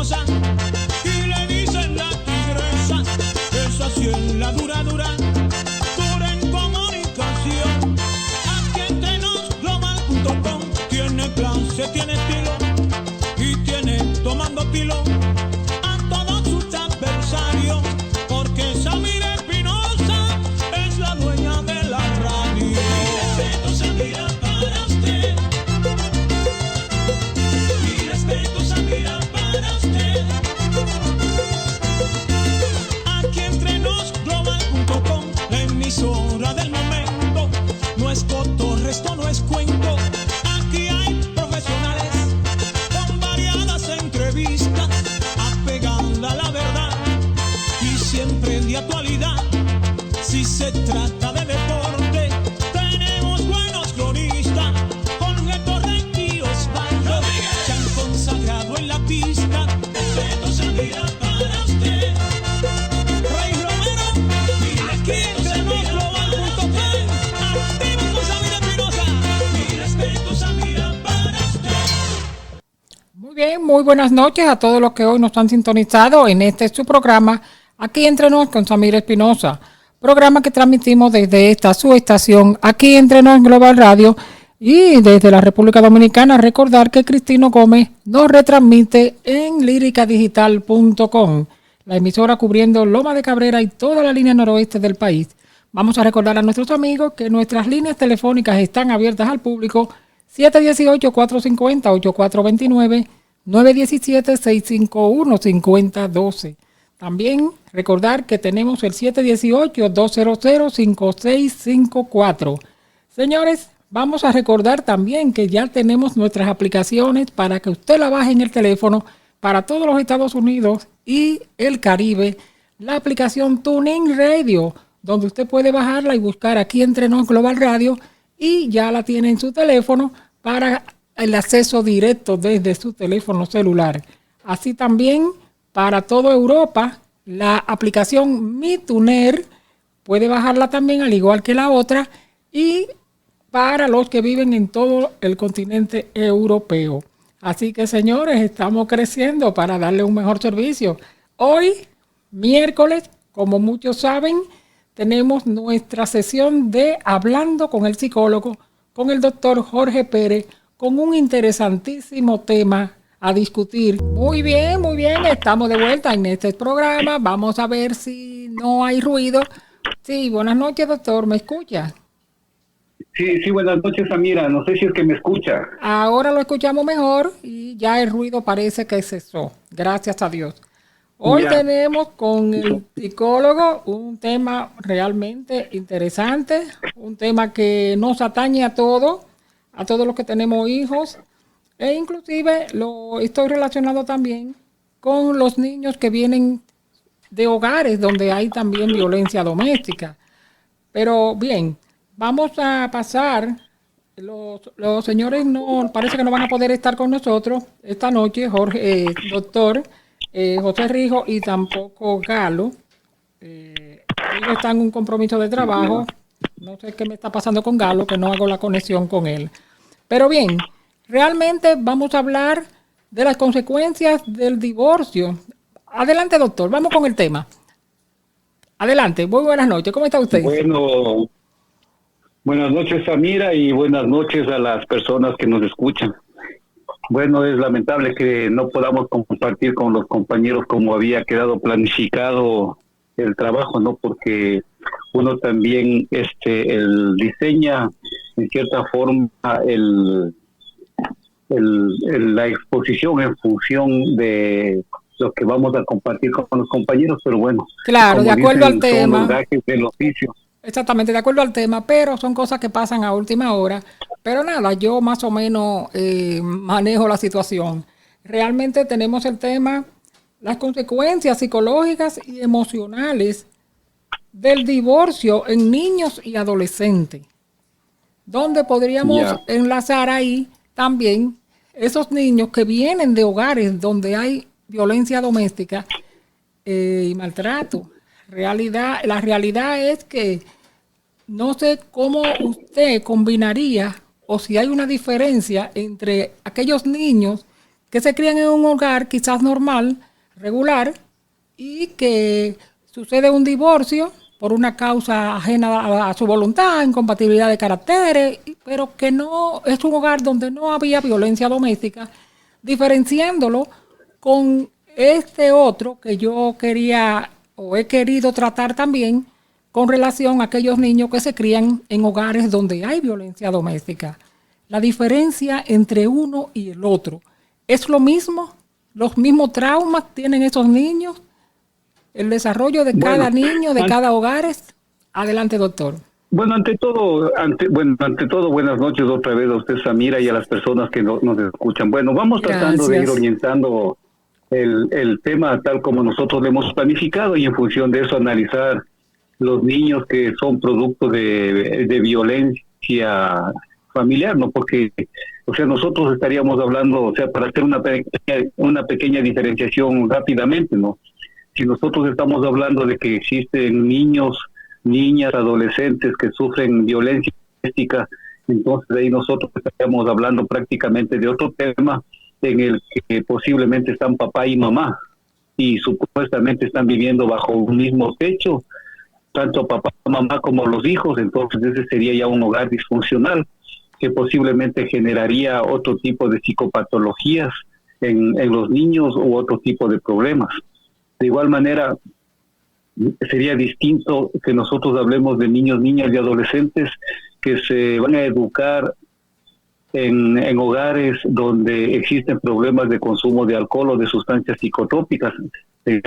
Espinosa y le dicen la tigresa. Esa sí es la dura, dura, dura en comunicación. Aquí entre nos, global.com, tiene clase, tiene estilo y tiene tomando pilo a todos sus adversarios, porque Samira Espinosa es la dueña de la radio. Mi respeto, Samira, para usted. Mi respeto, Samira, para usted. Aquí entre nos, global.com, la emisora del momento. No es cotorre, esto no es cuento. Aquí hay profesionales con variadas entrevistas, apegada a la verdad y siempre de actualidad. Si se trata de deporte, tenemos buenos cronistas. Jorge Torres y Osvaldo se han consagrado en la pista. Respeto, Samira, para usted. Rey Romero, aquí tenemos global.com, activo con Samira Espinosa. Mi respeto, Samira, para usted. Muy bien, muy buenas noches a todos los que hoy nos han sintonizado en este su programa, Aquí Entre Nos con Samira Espinosa, programa que transmitimos desde esta su estación, Aquí Entre Nos Global Radio, y desde la República Dominicana. Recordar que Cristino Gómez nos retransmite en líricadigital.com, la emisora cubriendo Loma de Cabrera y toda la línea noroeste del país. Vamos a recordar a nuestros amigos que nuestras líneas telefónicas están abiertas al público: 718-450-8429, 917-651-5012. También recordar que tenemos el 718-200-5654. Señores, vamos a recordar también que ya tenemos nuestras aplicaciones para que usted la baje en el teléfono para todos los Estados Unidos y el Caribe. La aplicación TuneIn Radio, donde usted puede bajarla y buscar Aquí Entre Nos Global Radio, y ya la tiene en su teléfono para el acceso directo desde su teléfono celular. Así también para toda Europa, la aplicación Mi Tuner, puede bajarla también al igual que la otra, y para los que viven en todo el continente europeo. Así que, señores, estamos creciendo para darle un mejor servicio. Hoy, miércoles, como muchos saben, tenemos nuestra sesión de Hablando con el Psicólogo, con el doctor Jorge Pérez, con un interesantísimo tema a discutir. Muy bien, estamos de vuelta en este programa. Vamos a ver si no hay ruido. Sí, buenas noches, doctor, ¿me escucha? Sí, buenas noches, Samira. No sé si es que me escucha. Ahora lo escuchamos mejor y ya el ruido parece que cesó. Gracias a Dios. Hoy tenemos con el psicólogo un tema realmente interesante, un tema que nos atañe a todos los que tenemos hijos, e inclusive lo estoy relacionado también con los niños que vienen de hogares donde hay también violencia doméstica. Pero bien, vamos a pasar. Los señores no parece que no van a poder estar con nosotros esta noche, doctor José Rijo y tampoco Galo. Ellos están en un compromiso de trabajo. No sé qué me está pasando con Galo, que no hago la conexión con él. Pero bien, realmente vamos a hablar de las consecuencias del divorcio. Adelante, doctor, vamos con el tema. Adelante, muy buenas noches. ¿Cómo está usted? Bueno, buenas noches, Samira, y buenas noches a las personas que nos escuchan. Bueno, es lamentable que no podamos compartir con los compañeros como había quedado planificado el trabajo, ¿no? Porque uno también el diseña en cierta forma la exposición en función de lo que vamos a compartir con los compañeros, pero bueno. Claro, de acuerdo al tema. Son los gajes del oficio. Exactamente, de acuerdo al tema, pero son cosas que pasan a última hora. Pero nada, yo más o menos manejo la situación. Realmente tenemos el tema, las consecuencias psicológicas y emocionales del divorcio en niños y adolescentes, donde podríamos enlazar ahí también esos niños que vienen de hogares donde hay violencia doméstica y maltrato. La realidad es que no sé cómo usted combinaría o si hay una diferencia entre aquellos niños que se crían en un hogar quizás normal, regular, y que sucede un divorcio por una causa ajena a su voluntad, incompatibilidad de caracteres, pero que no es un hogar donde no había violencia doméstica, diferenciándolo con este otro que yo quería o he querido tratar también con relación a aquellos niños que se crían en hogares donde hay violencia doméstica. La diferencia entre uno y el otro, ¿es lo mismo? ¿Los mismos traumas tienen esos niños? ¿El desarrollo de cada niño, de cada hogar? Adelante, doctor. Bueno, ante todo, buenas noches otra vez a usted, Samira, y a las personas que nos escuchan. Bueno, vamos tratando de ir orientando el tema tal como nosotros lo hemos planificado y en función de eso analizar los niños que son producto de violencia familiar, ¿no? Porque, o sea, nosotros estaríamos hablando, o sea, para hacer una pequeña diferenciación rápidamente, ¿no? Si nosotros estamos hablando de que existen niños, niñas, adolescentes que sufren violencia doméstica, entonces ahí nosotros estaríamos hablando prácticamente de otro tema en el que posiblemente están papá y mamá y supuestamente están viviendo bajo un mismo techo, tanto papá, mamá como los hijos. Entonces ese sería ya un hogar disfuncional que posiblemente generaría otro tipo de psicopatologías en los niños u otro tipo de problemas. De igual manera, sería distinto que nosotros hablemos de niños, niñas y adolescentes que se van a educar en hogares donde existen problemas de consumo de alcohol o de sustancias psicotrópicas.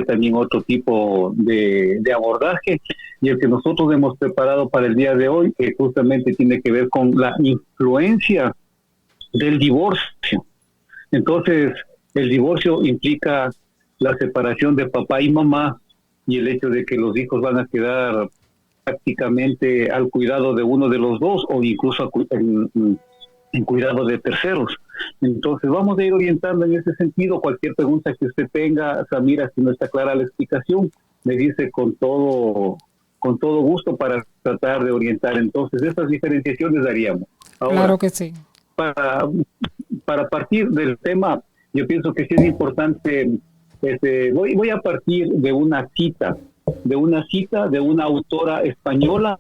También otro tipo de abordaje, y el que nosotros hemos preparado para el día de hoy, que justamente tiene que ver con la influencia del divorcio. Entonces, el divorcio implica la separación de papá y mamá y el hecho de que los hijos van a quedar prácticamente al cuidado de uno de los dos o incluso en cuidado de terceros. Entonces vamos a ir orientando en ese sentido. Cualquier pregunta que usted tenga, Samira, si no está clara la explicación, me dice con todo gusto para tratar de orientar. Entonces estas diferenciaciones daríamos. Ahora, claro que sí. Para partir del tema, yo pienso que sí es importante. Voy a partir de una cita de una autora española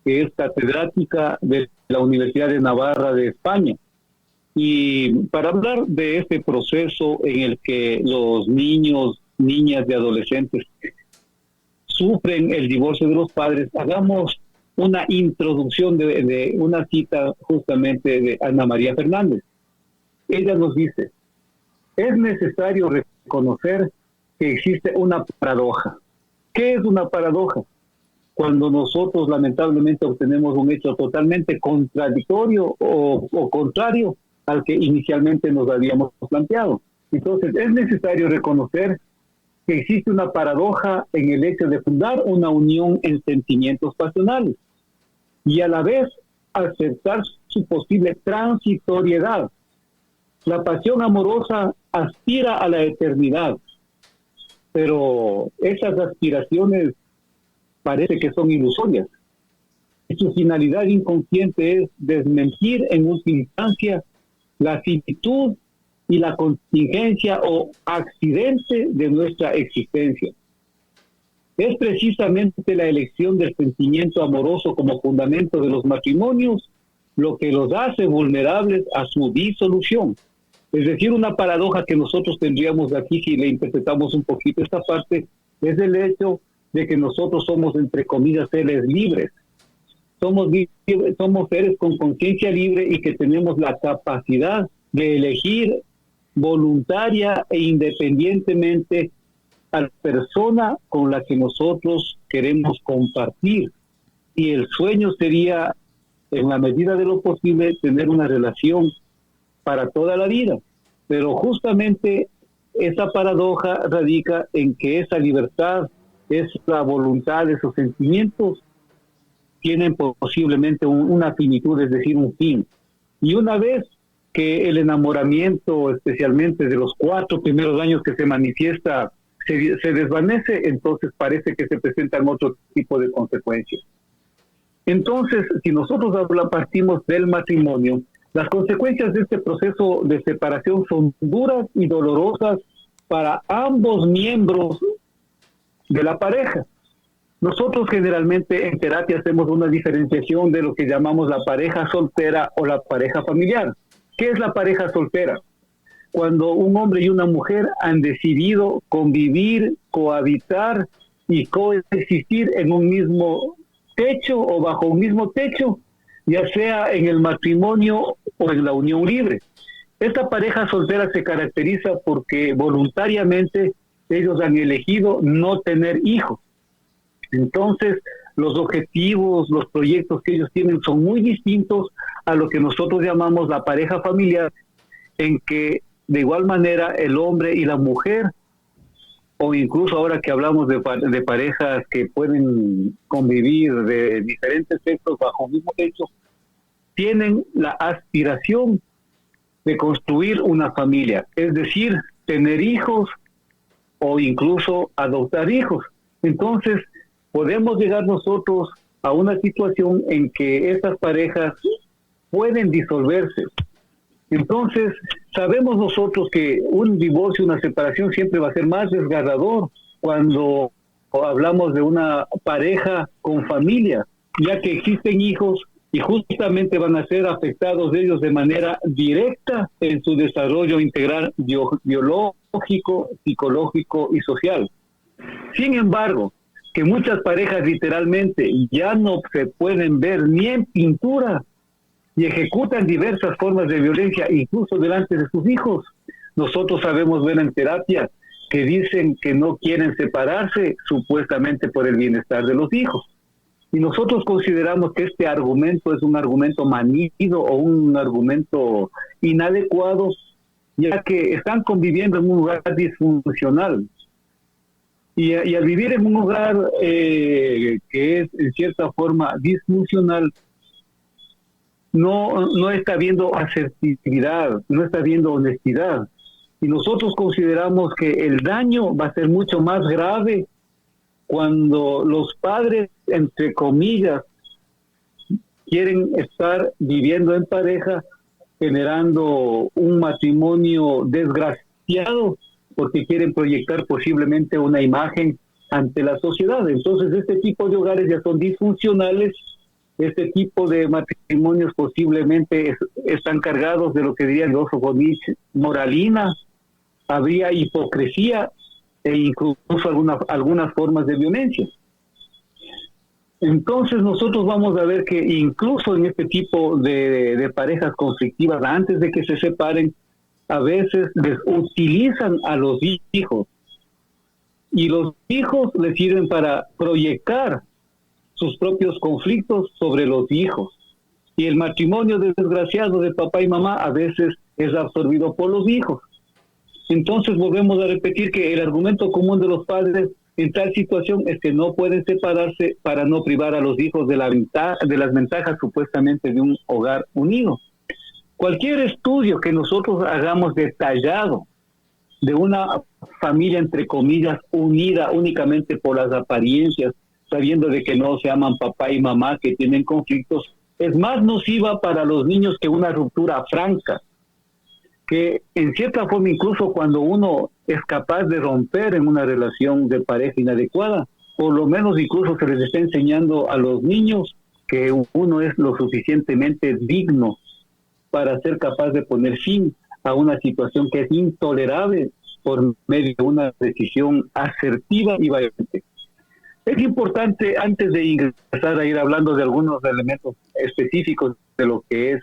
que es catedrática de la Universidad de Navarra de España. Y para hablar de este proceso en el que los niños, niñas y adolescentes sufren el divorcio de los padres, hagamos una introducción de una cita justamente de Ana María Fernández. Ella nos dice: es necesario reconocer que existe una paradoja. ¿Qué es una paradoja? Cuando nosotros lamentablemente obtenemos un hecho totalmente contradictorio o contrario al que inicialmente nos habíamos planteado. Entonces es necesario reconocer que existe una paradoja en el hecho de fundar una unión en sentimientos pasionales y a la vez aceptar su posible transitoriedad. La pasión amorosa aspira a la eternidad, pero esas aspiraciones parece que son ilusorias. Su finalidad inconsciente es desmentir en última instancia la finitud y la contingencia o accidente de nuestra existencia. Es precisamente la elección del sentimiento amoroso como fundamento de los matrimonios lo que los hace vulnerables a su disolución. Es decir, una paradoja que nosotros tendríamos aquí, si le interpretamos un poquito esta parte, es el hecho de que nosotros somos, entre comillas, seres libres. Somos seres con conciencia libre y que tenemos la capacidad de elegir voluntaria e independientemente a la persona con la que nosotros queremos compartir. Y el sueño sería, en la medida de lo posible, tener una relación para toda la vida. Pero justamente esa paradoja radica en que esa libertad, esa voluntad, esos sentimientos tienen posiblemente una finitud, es decir, un fin. Y una vez que el enamoramiento, especialmente de los 4 primeros años que se manifiesta, se desvanece, entonces parece que se presentan otro tipo de consecuencias. Entonces, si nosotros partimos del matrimonio, Las consecuencias de este proceso de separación son duras y dolorosas para ambos miembros de la pareja. Nosotros generalmente en terapia hacemos una diferenciación de lo que llamamos la pareja soltera o la pareja familiar. ¿Qué es la pareja soltera? Cuando un hombre y una mujer han decidido convivir, cohabitar y coexistir en un mismo techo o bajo un mismo techo, ya sea en el matrimonio o en la unión libre. Esta pareja soltera se caracteriza porque voluntariamente ellos han elegido no tener hijos. Entonces, los objetivos, los proyectos que ellos tienen son muy distintos a lo que nosotros llamamos la pareja familiar, en que de igual manera el hombre y la mujer, o incluso ahora que hablamos de parejas que pueden convivir de diferentes sexos bajo un mismo techo, tienen la aspiración de construir una familia, es decir, tener hijos o incluso adoptar hijos. Entonces, podemos llegar nosotros a una situación en que estas parejas pueden disolverse. Entonces, sabemos nosotros que un divorcio, una separación siempre va a ser más desgarrador cuando hablamos de una pareja con familia, ya que existen hijos y justamente van a ser afectados ellos de manera directa en su desarrollo integral biológico, psicológico y social. Sin embargo, que muchas parejas literalmente ya no se pueden ver ni en pintura y ejecutan diversas formas de violencia incluso delante de sus hijos. Nosotros sabemos ver en terapia que dicen que no quieren separarse supuestamente por el bienestar de los hijos. Y nosotros consideramos que este argumento es un argumento manido o un argumento inadecuado, ya que están conviviendo en un lugar disfuncional. Y al vivir en un hogar que es en cierta forma disfuncional, no está habiendo asertividad, no está habiendo honestidad. Y nosotros consideramos que el daño va a ser mucho más grave cuando los padres, entre comillas, quieren estar viviendo en pareja, generando un matrimonio desgraciado, porque quieren proyectar posiblemente una imagen ante la sociedad. Entonces, este tipo de hogares ya son disfuncionales, este tipo de matrimonios posiblemente están cargados de lo que diría Joseph Bonich, moralina, habría hipocresía e incluso algunas formas de violencia. Entonces nosotros vamos a ver que incluso en este tipo de parejas conflictivas, antes de que se separen, a veces les utilizan a los hijos y los hijos les sirven para proyectar sus propios conflictos sobre los hijos. Y el matrimonio desgraciado de papá y mamá a veces es absorbido por los hijos. Entonces volvemos a repetir que el argumento común de los padres en tal situación es que no pueden separarse para no privar a los hijos de las ventajas supuestamente de un hogar unido. Cualquier estudio que nosotros hagamos detallado de una familia, entre comillas, unida únicamente por las apariencias, sabiendo de que no se aman papá y mamá, que tienen conflictos, es más nociva para los niños que una ruptura franca, que en cierta forma incluso cuando uno es capaz de romper en una relación de pareja inadecuada, por lo menos incluso se les está enseñando a los niños que uno es lo suficientemente digno para ser capaz de poner fin a una situación que es intolerable por medio de una decisión asertiva y valiente. Es importante, antes de ingresar a ir hablando de algunos elementos específicos de lo que es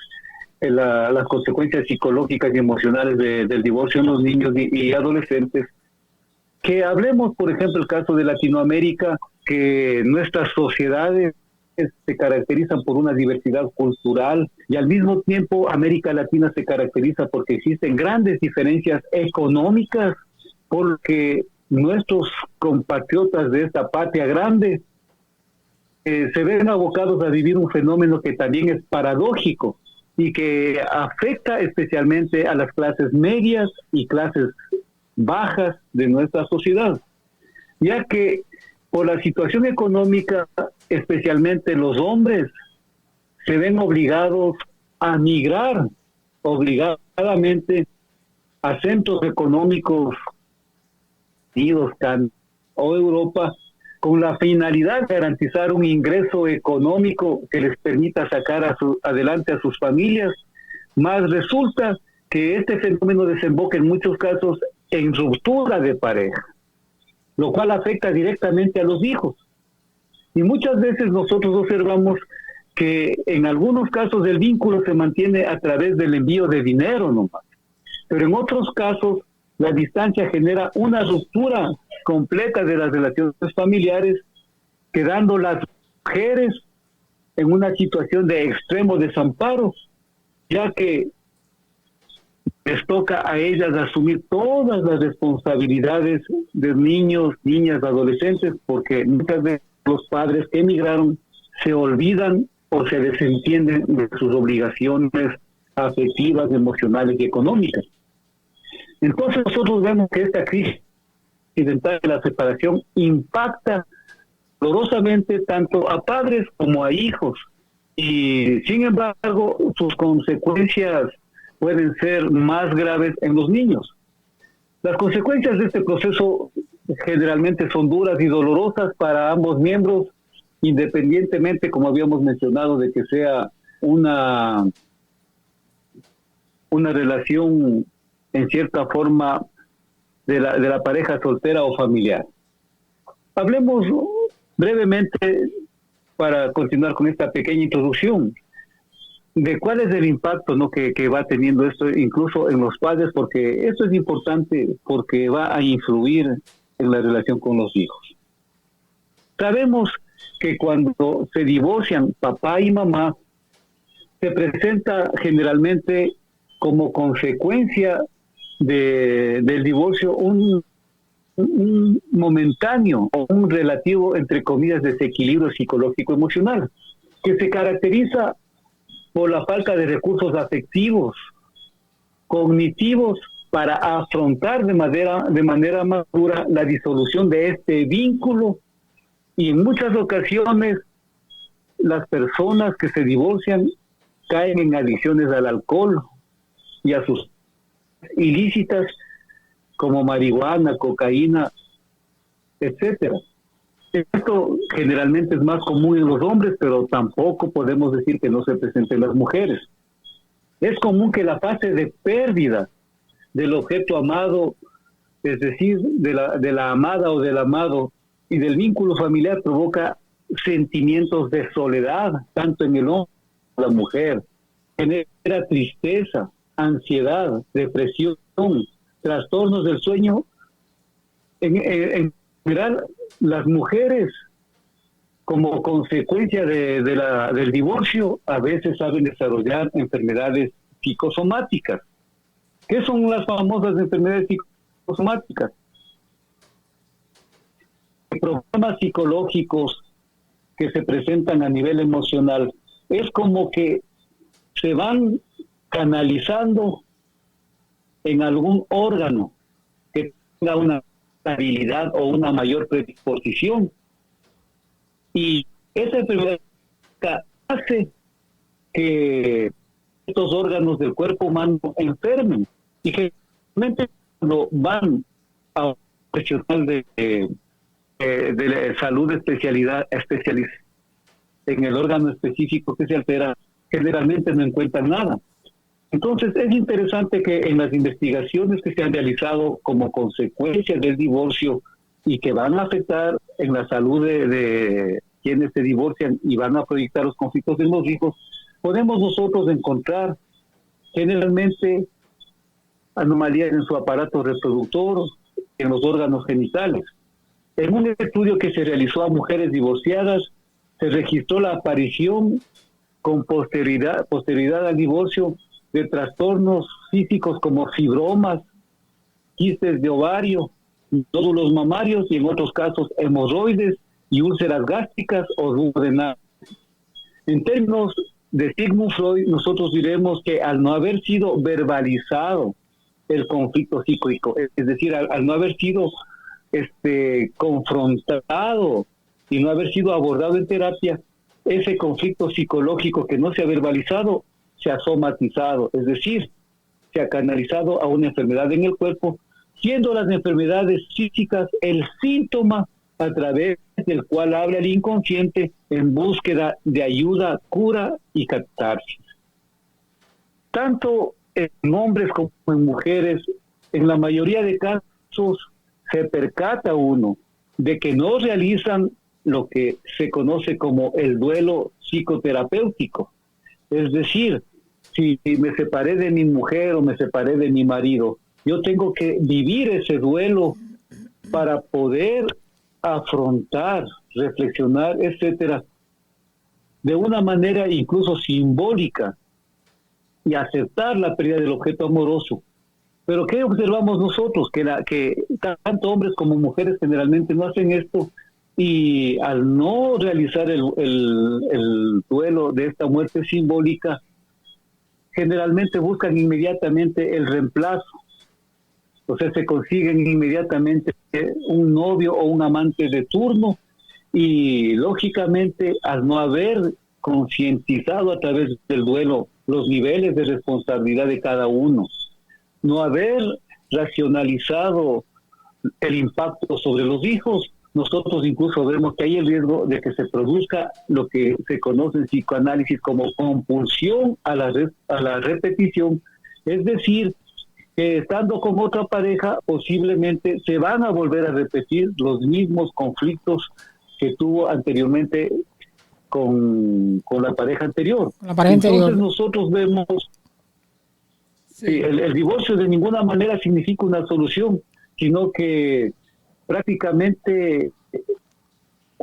las consecuencias psicológicas y emocionales del divorcio en los niños y adolescentes, que hablemos, por ejemplo, el caso de Latinoamérica, que nuestras sociedades se caracterizan por una diversidad cultural y al mismo tiempo América Latina se caracteriza porque existen grandes diferencias económicas, porque nuestros compatriotas de esta patria grande se ven abocados a vivir un fenómeno que también es paradójico y que afecta especialmente a las clases medias y clases bajas de nuestra sociedad, ya que por la situación económica, especialmente los hombres se ven obligados a migrar obligadamente a centros económicos o Europa, con la finalidad de garantizar un ingreso económico que les permita sacar adelante a sus familias, más resulta que este fenómeno desemboca en muchos casos en ruptura de pareja, lo cual afecta directamente a los hijos. Y muchas veces nosotros observamos que en algunos casos el vínculo se mantiene a través del envío de dinero nomás, pero en otros casos la distancia genera una ruptura completa de las relaciones familiares, quedando las mujeres en una situación de extremo desamparo, ya que les toca a ellas asumir todas las responsabilidades de niños, niñas, adolescentes, porque muchas veces los padres que emigraron se olvidan o se desentienden de sus obligaciones afectivas, emocionales y económicas. Entonces nosotros vemos que esta crisis accidental de la separación impacta dolorosamente tanto a padres como a hijos, y sin embargo sus consecuencias pueden ser más graves en los niños. Las consecuencias de este proceso generalmente son duras y dolorosas para ambos miembros, independientemente, como habíamos mencionado, de que sea una relación en cierta forma de la pareja soltera o familiar. Hablemos brevemente, para continuar con esta pequeña introducción, de cuál es el impacto, ¿no?, que va teniendo esto incluso en los padres, porque esto es importante porque va a influir en la relación con los hijos. Sabemos que cuando se divorcian papá y mamá, se presenta generalmente como consecuencia del divorcio un momentáneo o un relativo, entre comillas, desequilibrio psicológico-emocional, que se caracteriza por la falta de recursos afectivos, cognitivos, para afrontar de manera madura la disolución de este vínculo. Y en muchas ocasiones las personas que se divorcian caen en adicciones al alcohol y a sus ilícitas como marihuana, cocaína, etcétera. Esto generalmente es más común en los hombres, pero tampoco podemos decir que no se presente en las mujeres. Es común que la fase de pérdida del objeto amado, es decir, de la amada o del amado, y del vínculo familiar, provoca sentimientos de soledad, tanto en el hombre como en la mujer. Genera tristeza, ansiedad, depresión, trastornos del sueño. En general, las mujeres, como consecuencia del divorcio, a veces saben desarrollar enfermedades psicosomáticas. ¿Qué son las famosas enfermedades psicosomáticas? Problemas psicológicos que se presentan a nivel emocional. Es como que se van canalizando en algún órgano que tenga una habilidad o una mayor predisposición, y esa enfermedad hace que estos órganos del cuerpo humano enfermen, y generalmente cuando van a un profesional de la salud especializada en el órgano específico que se altera, generalmente no encuentran nada. Entonces es interesante que en las investigaciones que se han realizado como consecuencia del divorcio y que van a afectar en la salud de quienes se divorcian y van a proyectar los conflictos en los hijos, podemos nosotros encontrar generalmente anomalías en su aparato reproductor, en los órganos genitales. En un estudio que se realizó a mujeres divorciadas, se registró la aparición con posterioridad al divorcio de trastornos físicos como fibromas, quistes de ovario, nódulos mamarios, y en otros casos hemorroides y úlceras gástricas o duodenales. En términos de Sigmund Freud, nosotros diremos que al no haber sido verbalizado el conflicto psíquico, es decir, al no haber sido confrontado y no haber sido abordado en terapia, ese conflicto psicológico que no se ha verbalizado se ha somatizado, es decir, se ha canalizado a una enfermedad en el cuerpo, siendo las enfermedades físicas el síntoma a través del cual habla el inconsciente en búsqueda de ayuda, cura y catarsis. Tanto en hombres como en mujeres, en la mayoría de casos se percata uno de que no realizan lo que se conoce como el duelo psicoterapéutico. Es decir, si me separé de mi mujer o me separé de mi marido, yo tengo que vivir ese duelo para poder afrontar, reflexionar, etcétera, de una manera incluso simbólica y aceptar la pérdida del objeto amoroso. Pero ¿qué observamos nosotros? Que tanto hombres como mujeres generalmente no hacen esto, y al no realizar el duelo de esta muerte simbólica, generalmente buscan inmediatamente el reemplazo. O sea, se consiguen inmediatamente un novio o un amante de turno, y lógicamente al no haber concientizado a través del duelo los niveles de responsabilidad de cada uno, no haber racionalizado el impacto sobre los hijos, nosotros incluso vemos que hay el riesgo de que se produzca lo que se conoce en psicoanálisis como compulsión a la repetición, es decir, que estando con otra pareja posiblemente se van a volver a repetir los mismos conflictos que tuvo anteriormente con la pareja anterior. Entonces nosotros vemos sí, el divorcio de ninguna manera significa una solución, sino que prácticamente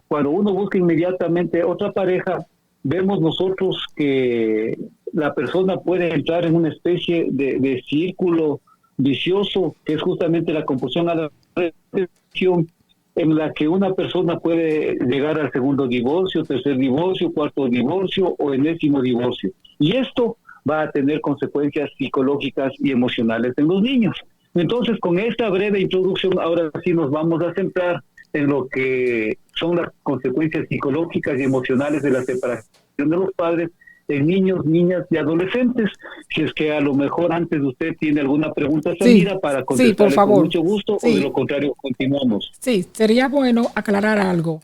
cuando uno busca inmediatamente otra pareja, vemos nosotros que la persona puede entrar en una especie de círculo vicioso, que es justamente la compulsión a la repetición, en la que una persona puede llegar al segundo divorcio, tercer divorcio, cuarto divorcio o enésimo divorcio. Y esto va a tener consecuencias psicológicas y emocionales en los niños. Entonces, con esta breve introducción, ahora sí nos vamos a centrar en lo que son las consecuencias psicológicas y emocionales de la separación de los padres en niños, niñas y adolescentes. Si es que a lo mejor antes de usted tiene alguna pregunta, Samira, para contestarle por favor, con mucho gusto, o de lo contrario, continuamos. Sí, sería bueno aclarar algo.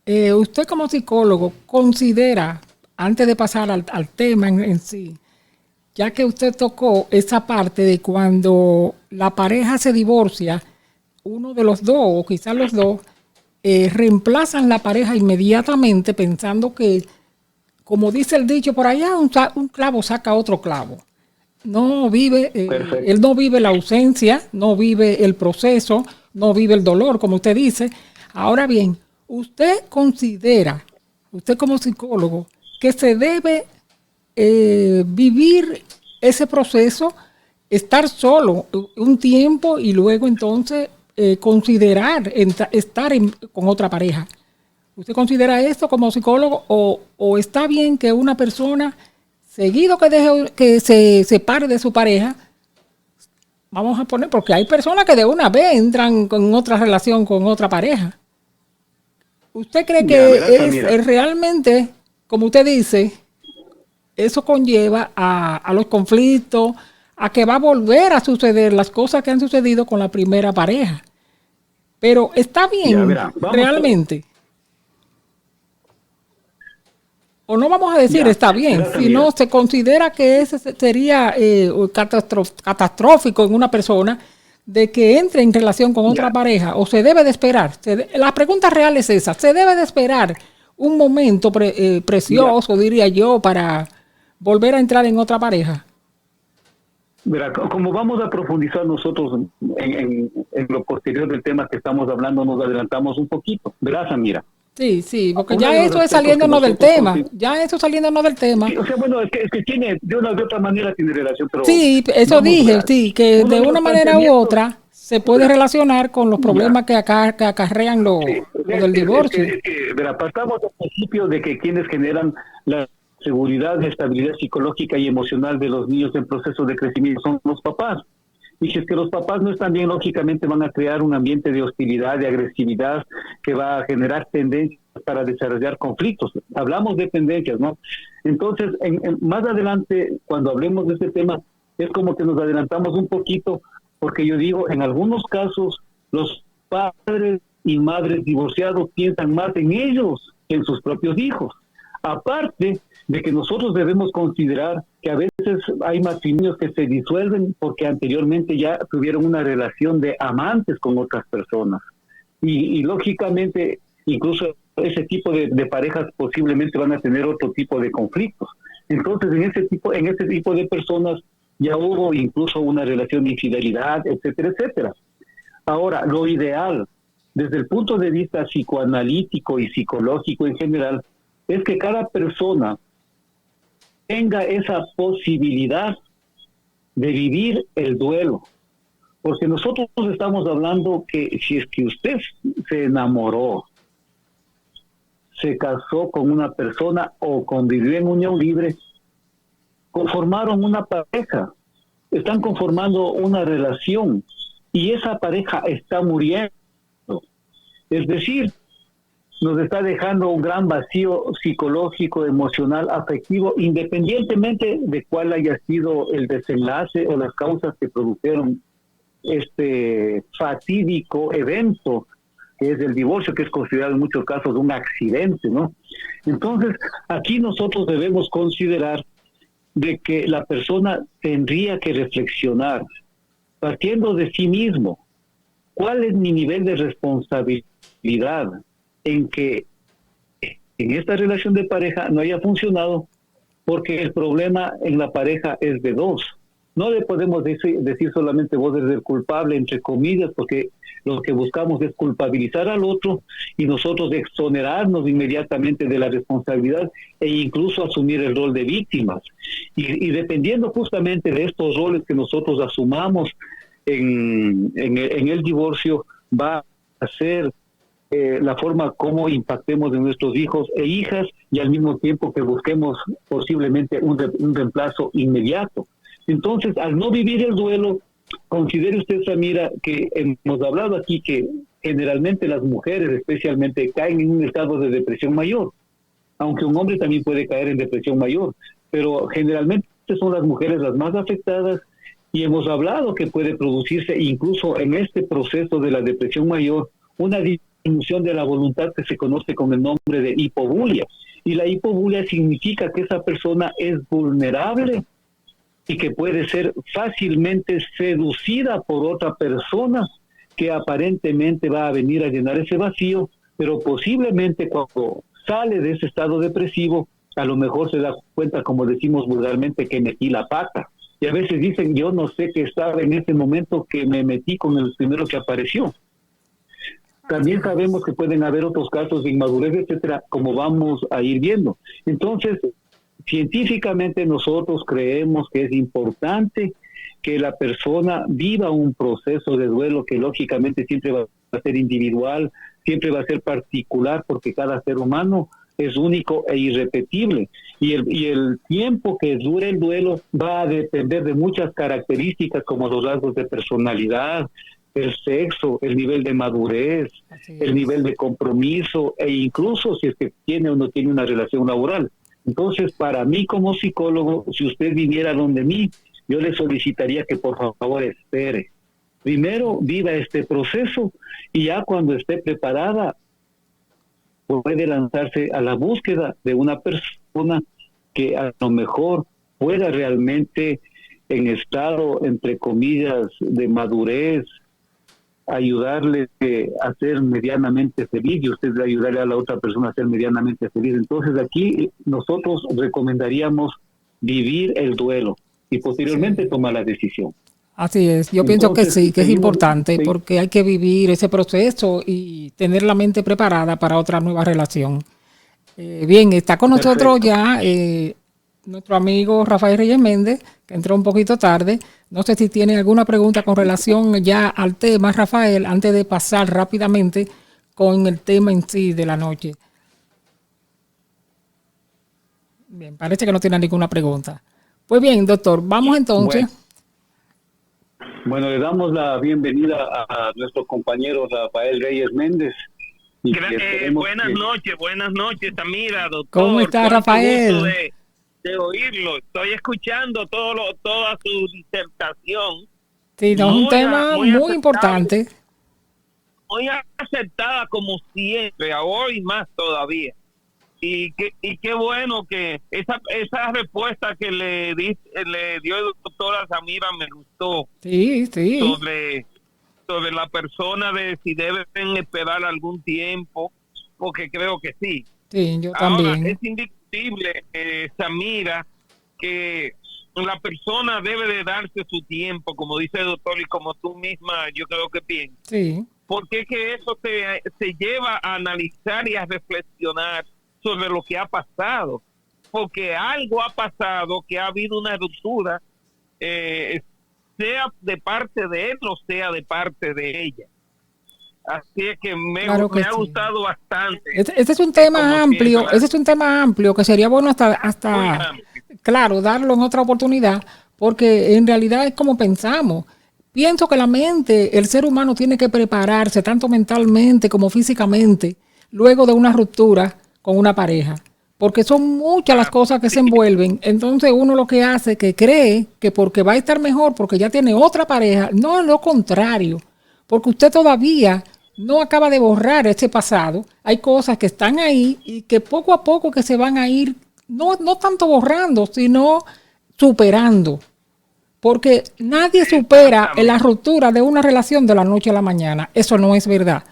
Usted como psicólogo considera, antes de pasar al tema en sí, ya que usted tocó esa parte de cuando la pareja se divorcia, uno de los dos, o quizás los dos, reemplazan la pareja inmediatamente pensando que, como dice el dicho por allá, un clavo saca otro clavo. No vive, él no vive la ausencia, no vive el proceso, no vive el dolor, como usted dice. Ahora bien, usted considera, usted como psicólogo, que se debe vivir ese proceso, estar solo un tiempo y luego entonces considerar estar con otra pareja. ¿Usted considera esto como psicólogo o está bien que una persona, seguido que se separe de su pareja, vamos a poner, porque hay personas que de una vez entran con otra relación con otra pareja? ¿Usted cree que es realmente, como usted dice, eso conlleva a los conflictos, a que va a volver a suceder las cosas que han sucedido con la primera pareja? Pero está bien, realmente. O no vamos a decir está bien, sino se considera que ese sería catastrófico en una persona de que entre en relación con otra pareja, o se debe de esperar. La pregunta real es esa, ¿se debe de esperar un momento precioso, diría yo, para volver a entrar en otra pareja? Verá, como vamos a profundizar nosotros en lo posterior del tema que estamos hablando, nos adelantamos un poquito. Verás, Samira. Sí, porque ya eso es saliéndonos del tema. Ya eso saliéndonos del tema. Sí, o sea, bueno, es que tiene, de una u otra manera tiene relación. Pero sí, eso dije, sí, que de una manera u otra se puede relacionar con los problemas que acarrean lo del divorcio. Verá, partamos del principio de que quienes generan la seguridad, estabilidad psicológica y emocional de los niños en proceso de crecimiento son los papás. Y si es que los papás no están bien, lógicamente van a crear un ambiente de hostilidad, de agresividad, que va a generar tendencias para desarrollar conflictos. Hablamos de tendencias, ¿no? Entonces, más adelante, cuando hablemos de este tema, es como que nos adelantamos un poquito, porque yo digo, en algunos casos, los padres y madres divorciados piensan más en ellos que en sus propios hijos. Aparte de que nosotros debemos considerar que a veces hay matrimonios que se disuelven porque anteriormente ya tuvieron una relación de amantes con otras personas. Y lógicamente, incluso ese tipo de parejas posiblemente van a tener otro tipo de conflictos. Entonces, en ese tipo de personas ya hubo incluso una relación de infidelidad, etcétera, etcétera. Ahora, lo ideal, desde el punto de vista psicoanalítico y psicológico en general, es que cada persona tenga esa posibilidad de vivir el duelo. Porque nosotros estamos hablando que si es que usted se enamoró, se casó con una persona o convivió en unión libre, conformaron una pareja, están conformando una relación y esa pareja está muriendo. Es decir, nos está dejando un gran vacío psicológico, emocional, afectivo, independientemente de cuál haya sido el desenlace o las causas que produjeron este fatídico evento que es el divorcio, que es considerado en muchos casos un accidente, ¿no? Entonces, aquí nosotros debemos considerar de que la persona tendría que reflexionar, partiendo de sí mismo, ¿cuál es mi nivel de responsabilidad en que en esta relación de pareja no haya funcionado? Porque el problema en la pareja es de dos. No le podemos decir solamente vos eres el culpable, entre comillas, porque lo que buscamos es culpabilizar al otro y nosotros exonerarnos inmediatamente de la responsabilidad e incluso asumir el rol de víctimas. Y dependiendo justamente de estos roles que nosotros asumamos en el divorcio, va a ser la forma como impactemos en nuestros hijos e hijas y al mismo tiempo que busquemos posiblemente un reemplazo inmediato. Entonces, al no vivir el duelo, considere usted, Samira, que hemos hablado aquí que generalmente las mujeres especialmente caen en un estado de depresión mayor, aunque un hombre también puede caer en depresión mayor, pero generalmente son las mujeres las más afectadas y hemos hablado que puede producirse incluso en este proceso de la depresión mayor una disminución de la voluntad que se conoce con el nombre de hipobulia. Y la hipobulia significa que esa persona es vulnerable y que puede ser fácilmente seducida por otra persona que aparentemente va a venir a llenar ese vacío, pero posiblemente cuando sale de ese estado depresivo, a lo mejor se da cuenta, como decimos vulgarmente, que metí la pata. Y a veces dicen, yo no sé qué estaba en ese momento que me metí con el primero que apareció. También sabemos que pueden haber otros casos de inmadurez, etcétera, como vamos a ir viendo. Entonces, científicamente nosotros creemos que es importante que la persona viva un proceso de duelo que lógicamente siempre va a ser individual, siempre va a ser particular, porque cada ser humano es único e irrepetible. Y el tiempo que dure el duelo va a depender de muchas características como los rasgos de personalidad, el sexo, el nivel de madurez, el nivel de compromiso e incluso si es que tiene o no tiene una relación laboral. Entonces, para mí como psicólogo, si usted viniera donde mí, yo le solicitaría que por favor espere. Primero viva este proceso y ya cuando esté preparada puede lanzarse a la búsqueda de una persona que a lo mejor pueda realmente en estado, entre comillas, de madurez, ayudarle a ser medianamente feliz y usted ayudarle a la otra persona a ser medianamente feliz. Entonces aquí nosotros recomendaríamos vivir el duelo y posteriormente tomar la decisión. Así es, yo pienso que sí, que es importante porque hay que vivir ese proceso y tener la mente preparada para otra nueva relación. Bien, está con nosotros ya nuestro amigo Rafael Reyes Méndez, que entró un poquito tarde. No sé si tiene alguna pregunta con relación ya al tema, Rafael, antes de pasar rápidamente con el tema en sí de la noche. Bien, parece que no tiene ninguna pregunta. Pues bien, doctor, vamos entonces. Bueno, le damos la bienvenida a nuestro compañero Rafael Reyes Méndez. Y buenas noches, Samira, doctor. ¿Cómo está, Rafael? Gusto de oírlo. Estoy escuchando toda su disertación. Sí, no, es un tema muy importante. Muy aceptada como siempre, hoy más todavía. Y qué bueno que esa respuesta que le dio el doctor a Samira me gustó. Sí. Sobre la persona de si deben esperar algún tiempo, porque creo que sí. Sí, yo Ahora, también. es indiscutible, Samira, que la persona debe de darse su tiempo, como dice el doctor y como tú misma yo creo que piensas. Sí. Porque es que eso se lleva a analizar y a reflexionar sobre lo que ha pasado. Porque algo ha pasado, que ha habido una ruptura, sea de parte de él o sea de parte de ella. Así es que me ha gustado bastante. Este es un tema amplio, ese es un tema amplio que sería bueno hasta claro, darlo en otra oportunidad, porque en realidad es como pensamos. Pienso que la mente, el ser humano tiene que prepararse tanto mentalmente como físicamente luego de una ruptura con una pareja, porque son muchas las cosas que se envuelven. Entonces uno lo que hace es que cree que porque va a estar mejor, porque ya tiene otra pareja. No, es lo contrario, porque usted todavía no acaba de borrar ese pasado. Hay cosas que están ahí y que poco a poco que se van a ir, no tanto borrando, sino superando. Porque nadie supera la ruptura de una relación de la noche a la mañana. Eso no es verdad.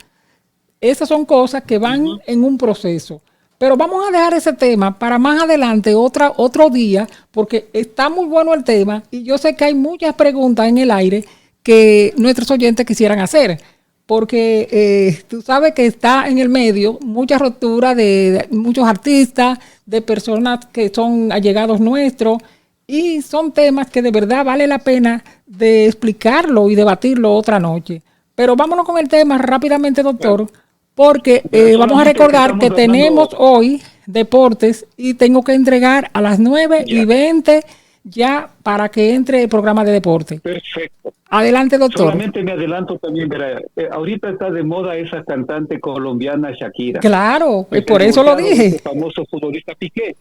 Esas son cosas que van en un proceso. Pero vamos a dejar ese tema para más adelante, otro día, porque está muy bueno el tema y yo sé que hay muchas preguntas en el aire que nuestros oyentes quisieran hacer. Porque tú sabes que está en el medio mucha ruptura de muchos artistas, de personas que son allegados nuestros, y son temas que de verdad vale la pena de explicarlo y debatirlo otra noche. Pero vámonos con el tema rápidamente, doctor, porque vamos a recordar que tenemos hoy deportes y tengo que entregar a las 9:20 ya para que entre el programa de deporte. Perfecto. Adelante, doctor. Solamente me adelanto también, verá, ahorita está de moda esa cantante colombiana Shakira. Claro, por eso lo dije. El famoso futbolista Piqué.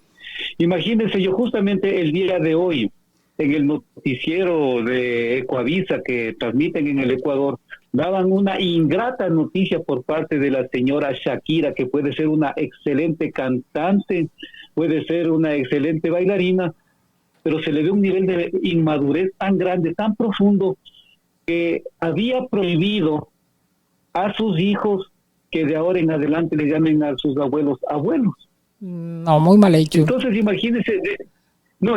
Imagínense, yo justamente el día de hoy, en el noticiero de Ecuavisa que transmiten en el Ecuador, daban una ingrata noticia por parte de la señora Shakira, que puede ser una excelente cantante, puede ser una excelente bailarina, pero se le ve un nivel de inmadurez tan grande, tan profundo, que había prohibido a sus hijos que de ahora en adelante le llamen a sus abuelos abuelos. No, muy mal hecho. Entonces imagínense,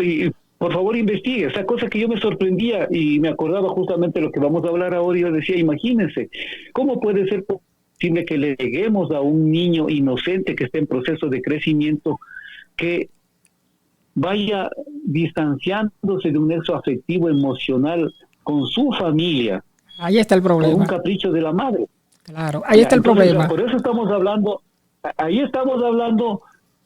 y por favor investigue, esa cosa que yo me sorprendía y me acordaba justamente de lo que vamos a hablar ahora, y yo decía, imagínense, ¿cómo puede ser posible que le lleguemos a un niño inocente que está en proceso de crecimiento, que vaya distanciándose de un nexo afectivo, emocional con su familia? Ahí está el problema. Por un capricho de la madre. Claro, ahí está el problema. Por eso estamos hablando,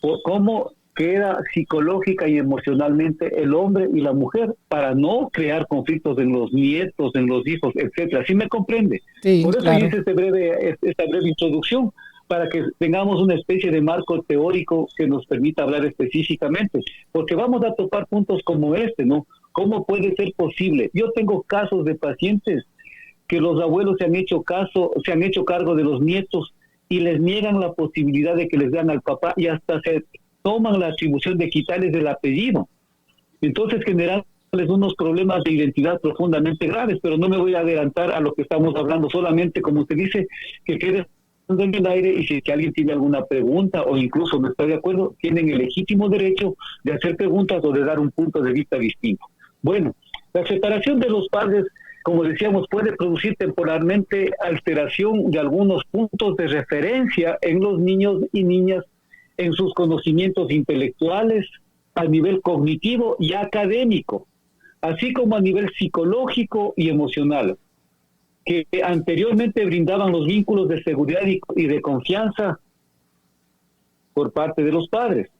por cómo queda psicológica y emocionalmente el hombre y la mujer para no crear conflictos en los nietos, en los hijos, etcétera. ¿Sí me comprende? Sí, por eso claro. hice esta breve introducción, para que tengamos una especie de marco teórico que nos permita hablar específicamente, porque vamos a topar puntos como este, ¿no? ¿Cómo puede ser posible? Yo tengo casos de pacientes que los abuelos se han hecho cargo de los nietos y les niegan la posibilidad de que les den al papá, y hasta se toman la atribución de quitarles el apellido. Entonces generarles unos problemas de identidad profundamente graves, pero no me voy a adelantar a lo que estamos hablando, solamente, como usted dice, que quede en el aire, y si es que alguien tiene alguna pregunta o incluso no está de acuerdo, tienen el legítimo derecho de hacer preguntas o de dar un punto de vista distinto. Bueno, la separación de los padres, como decíamos, puede producir temporalmente alteración de algunos puntos de referencia en los niños y niñas, en sus conocimientos intelectuales, a nivel cognitivo y académico, así como a nivel psicológico y emocional, que anteriormente brindaban los vínculos de seguridad y de confianza por parte de los padres.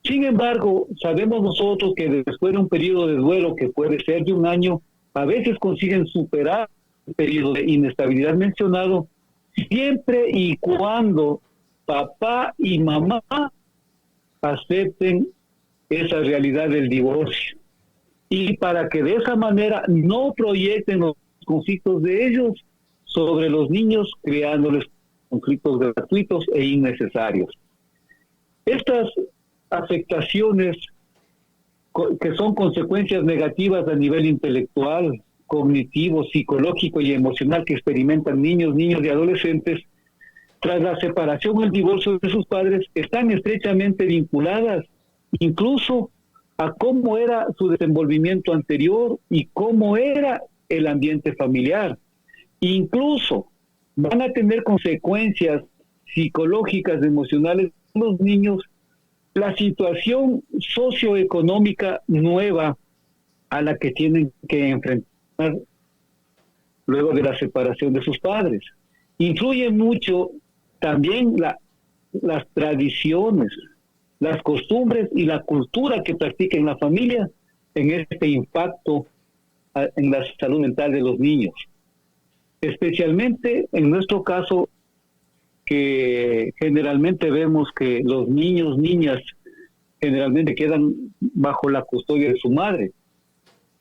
Sin embargo, sabemos nosotros que después de un periodo de duelo que puede ser de un año, a veces consiguen superar el periodo de inestabilidad mencionado, siempre y cuando papá y mamá acepten esa realidad del divorcio. Y para que de esa manera no proyecten los conflictos de ellos sobre los niños, creándoles conflictos gratuitos e innecesarios. Estas afectaciones que son consecuencias negativas a nivel intelectual, cognitivo, psicológico y emocional que experimentan niños y adolescentes tras la separación o el divorcio de sus padres están estrechamente vinculadas incluso a cómo era su desenvolvimiento anterior y cómo era el ambiente familiar. Incluso van a tener consecuencias psicológicas, emocionales en los niños, la situación socioeconómica nueva a la que tienen que enfrentar luego de la separación de sus padres. Influye mucho también las tradiciones, las costumbres y la cultura que practica en la familia en este impacto en la salud mental de los niños. Especialmente en nuestro caso, que generalmente vemos que los niños, niñas, generalmente quedan bajo la custodia de su madre.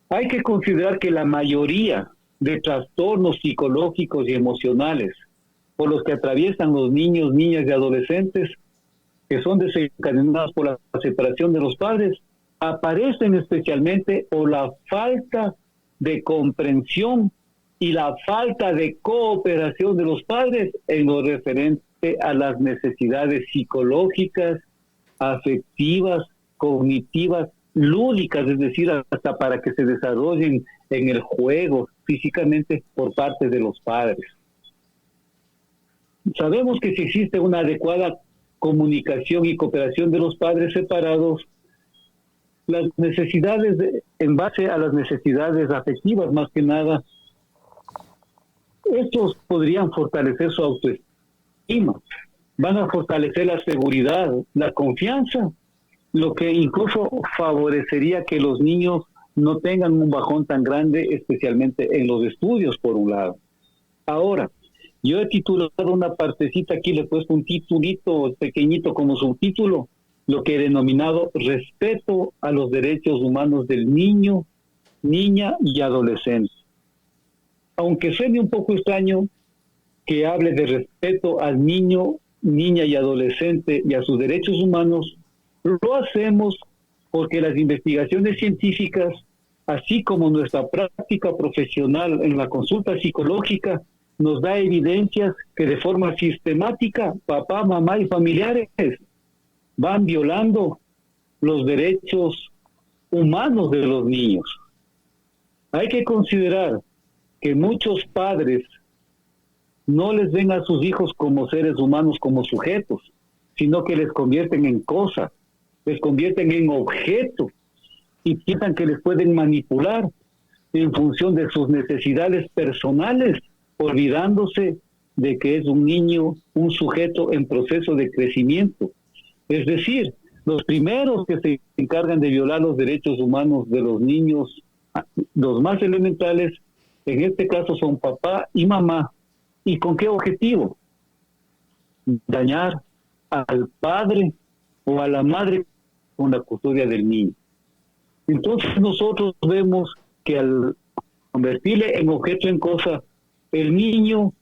Hay que considerar que la mayoría de trastornos psicológicos y emocionales por los que atraviesan los niños, niñas y adolescentes, que son desencadenados por la separación de los padres, aparecen especialmente por la falta de comprensión y la falta de cooperación de los padres en lo referente a las necesidades psicológicas, afectivas, cognitivas, lúdicas, es decir, hasta para que se desarrollen en el juego físicamente por parte de los padres. Sabemos que si existe una adecuada comunicación y cooperación de los padres separados, las necesidades, en base a las necesidades afectivas más que nada, estos podrían fortalecer su autoestima, van a fortalecer la seguridad, la confianza, lo que incluso favorecería que los niños no tengan un bajón tan grande, especialmente en los estudios, por un lado. Ahora, yo he titulado una partecita aquí, le he puesto un titulito pequeñito como subtítulo, lo que he denominado respeto a los derechos humanos del niño, niña y adolescente. Aunque suene un poco extraño que hable de respeto al niño, niña y adolescente y a sus derechos humanos, lo hacemos porque las investigaciones científicas, así como nuestra práctica profesional en la consulta psicológica, nos da evidencias que de forma sistemática papá, mamá y familiares van violando los derechos humanos de los niños. Hay que considerar que muchos padres no les ven a sus hijos como seres humanos, como sujetos, sino que les convierten en cosas, les convierten en objetos y piensan que les pueden manipular en función de sus necesidades personales, olvidándose de que es un niño, un sujeto en proceso de crecimiento. Es decir, los primeros que se encargan de violar los derechos humanos de los niños, los más elementales, en este caso son papá y mamá. ¿Y con qué objetivo? Dañar al padre o a la madre con la custodia del niño. Entonces nosotros vemos que al convertirle en objeto en cosa, el niño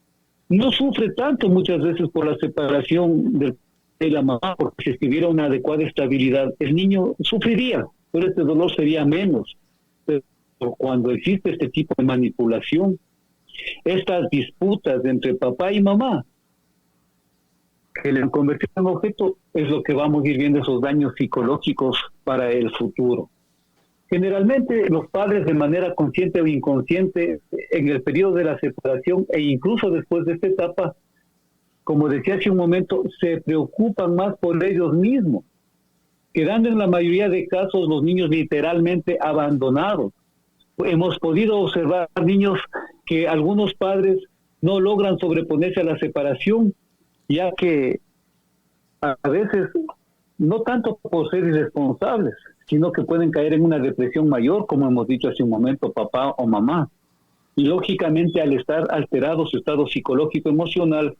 no sufre tanto muchas veces por la separación de la mamá, porque si estuviera una adecuada estabilidad, el niño sufriría, pero este dolor sería menos. Pero cuando existe este tipo de manipulación, estas disputas entre papá y mamá, que le han convertido en objeto, es lo que vamos a ir viendo, esos daños psicológicos para el futuro. Generalmente los padres, de manera consciente o inconsciente, en el periodo de la separación e incluso después de esta etapa, como decía hace un momento, se preocupan más por ellos mismos, quedando en la mayoría de casos los niños literalmente abandonados. Hemos podido observar niños que algunos padres no logran sobreponerse a la separación, ya que a veces, no tanto por ser irresponsables, sino que pueden caer en una depresión mayor, como hemos dicho hace un momento, papá o mamá. Y lógicamente, al estar alterado su estado psicológico emocional,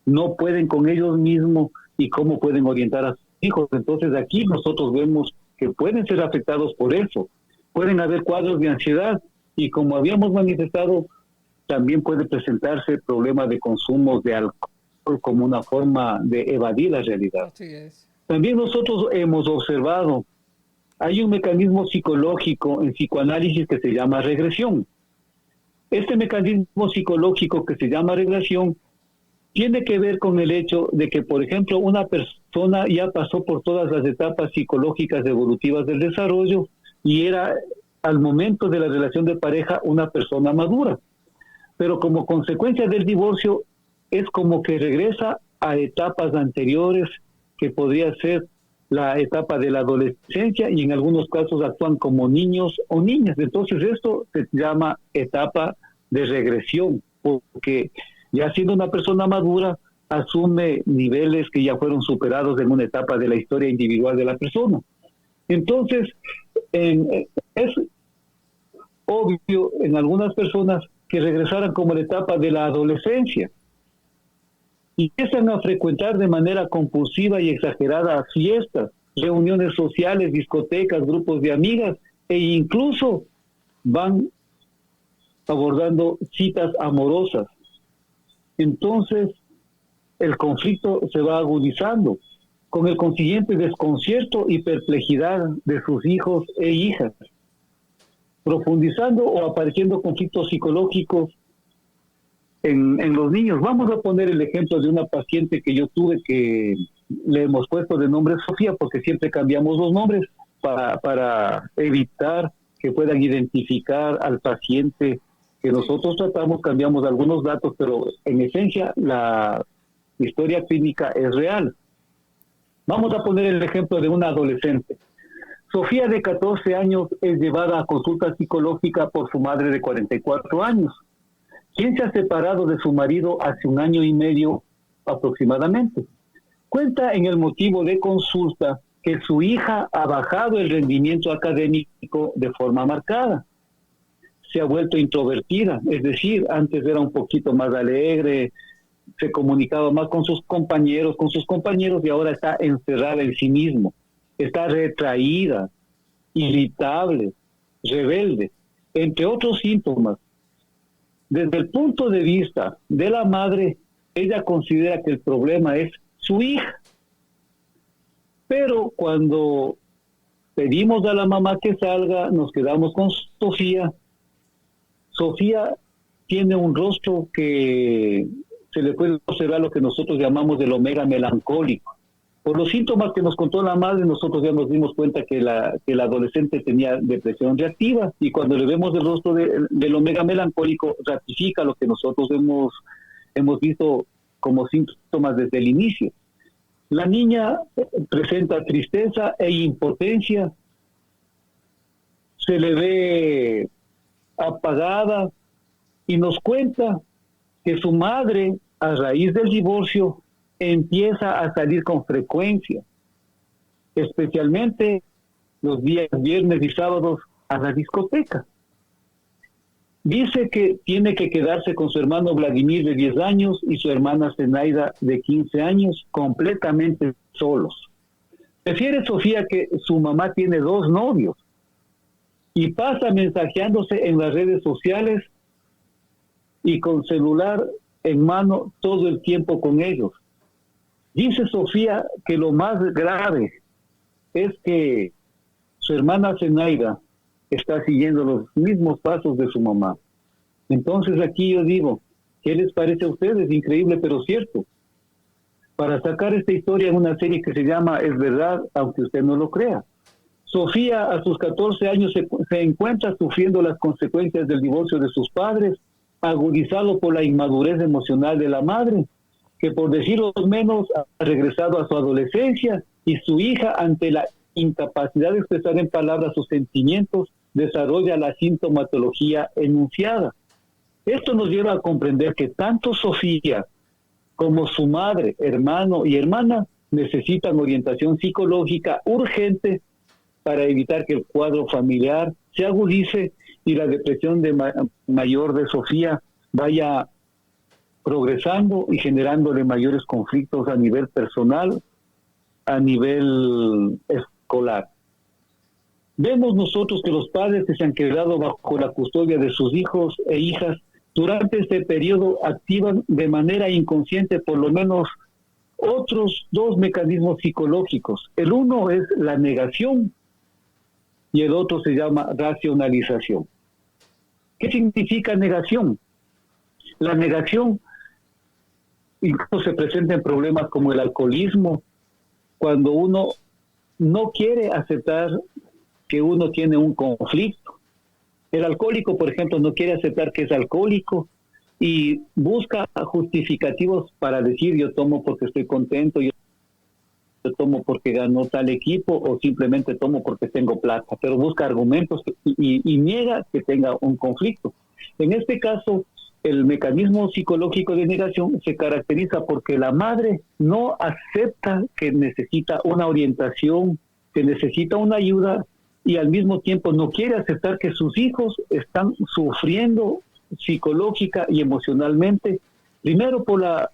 no pueden con ellos mismos y cómo pueden orientar a sus hijos. Entonces aquí nosotros vemos que pueden ser afectados por eso. Pueden haber cuadros de ansiedad y, como habíamos manifestado, también puede presentarse problemas de consumo de alcohol como una forma de evadir la realidad. Así es. También nosotros hemos observado, hay un mecanismo psicológico en psicoanálisis que se llama regresión. Este mecanismo psicológico que se llama regresión tiene que ver con el hecho de que, por ejemplo, una persona ya pasó por todas las etapas psicológicas evolutivas del desarrollo y era, al momento de la relación de pareja, una persona madura. Pero como consecuencia del divorcio, es como que regresa a etapas anteriores, que podría ser la etapa de la adolescencia, y en algunos casos actúan como niños o niñas. Entonces esto se llama etapa de regresión, porque ya siendo una persona madura, asume niveles que ya fueron superados en una etapa de la historia individual de la persona. Entonces, es obvio en algunas personas que regresaran como la etapa de la adolescencia y empiezan a frecuentar de manera compulsiva y exagerada fiestas, reuniones sociales, discotecas, grupos de amigas, e incluso van abordando citas amorosas. Entonces, el conflicto se va agudizando, con el consiguiente desconcierto y perplejidad de sus hijos e hijas, profundizando o apareciendo conflictos psicológicos en los niños. Vamos a poner el ejemplo de una paciente que yo tuve, que le hemos puesto de nombre Sofía, porque siempre cambiamos los nombres para evitar que puedan identificar al paciente que nosotros tratamos. Cambiamos algunos datos, pero en esencia la historia clínica es real. Vamos a poner el ejemplo de una adolescente. Sofía, de 14 años, es llevada a consulta psicológica por su madre de 44 años, quien se ha separado de su marido hace 1 año y medio aproximadamente. Cuenta en el motivo de consulta que su hija ha bajado el rendimiento académico de forma marcada. Se ha vuelto introvertida, es decir, antes era un poquito más alegre, se comunicaba más con sus compañeros, y ahora está encerrada en sí mismo. Está retraída, irritable, rebelde, entre otros síntomas. Desde el punto de vista de la madre, ella considera que el problema es su hija. Pero cuando pedimos a la mamá que salga, nos quedamos con Sofía. Sofía tiene un rostro que se le puede observar lo que nosotros llamamos del omega melancólico. Por los síntomas que nos contó la madre, nosotros ya nos dimos cuenta que la adolescente tenía depresión reactiva, y cuando le vemos el rostro del omega melancólico, ratifica lo que nosotros hemos visto como síntomas desde el inicio. La niña presenta tristeza e impotencia, se le ve apagada, y nos cuenta que su madre, a raíz del divorcio, empieza a salir con frecuencia, especialmente los días viernes y sábados, a la discoteca. Dice que tiene que quedarse con su hermano Vladimir, de 10 años, y su hermana Zenaida, de 15 años, completamente solos. Refiere Sofía que su mamá tiene 2 novios y pasa mensajeándose en las redes sociales y con celular en mano todo el tiempo con ellos. Dice Sofía que lo más grave es que su hermana Zenaida está siguiendo los mismos pasos de su mamá. Entonces aquí yo digo, ¿qué les parece a ustedes? Increíble, pero cierto. Para sacar esta historia en una serie que se llama Es Verdad, aunque usted no lo crea. Sofía, a sus 14 años, se encuentra sufriendo las consecuencias del divorcio de sus padres, agudizado por la inmadurez emocional de la madre, que, por decirlo menos, ha regresado a su adolescencia, y su hija, ante la incapacidad de expresar en palabras sus sentimientos, desarrolla la sintomatología enunciada. Esto nos lleva a comprender que tanto Sofía como su madre, hermano y hermana necesitan orientación psicológica urgente para evitar que el cuadro familiar se agudice y la depresión mayor de Sofía vaya progresando y generándole mayores conflictos a nivel personal, a nivel escolar. Vemos nosotros que los padres que se han quedado bajo la custodia de sus hijos e hijas durante este periodo activan de manera inconsciente por lo menos otros 2 mecanismos psicológicos. El uno es la negación y el otro se llama racionalización. ¿Qué significa negación? La negación incluso se presenta en problemas como el alcoholismo, cuando uno no quiere aceptar que uno tiene un conflicto. El alcohólico, por ejemplo, no quiere aceptar que es alcohólico y busca justificativos para decir yo tomo porque estoy contento, yo tomo porque ganó tal equipo o simplemente tomo porque tengo plata, pero busca argumentos y niega que tenga un conflicto. En este caso, el mecanismo psicológico de negación se caracteriza porque la madre no acepta que necesita una orientación, que necesita una ayuda y al mismo tiempo no quiere aceptar que sus hijos están sufriendo psicológica y emocionalmente, primero por la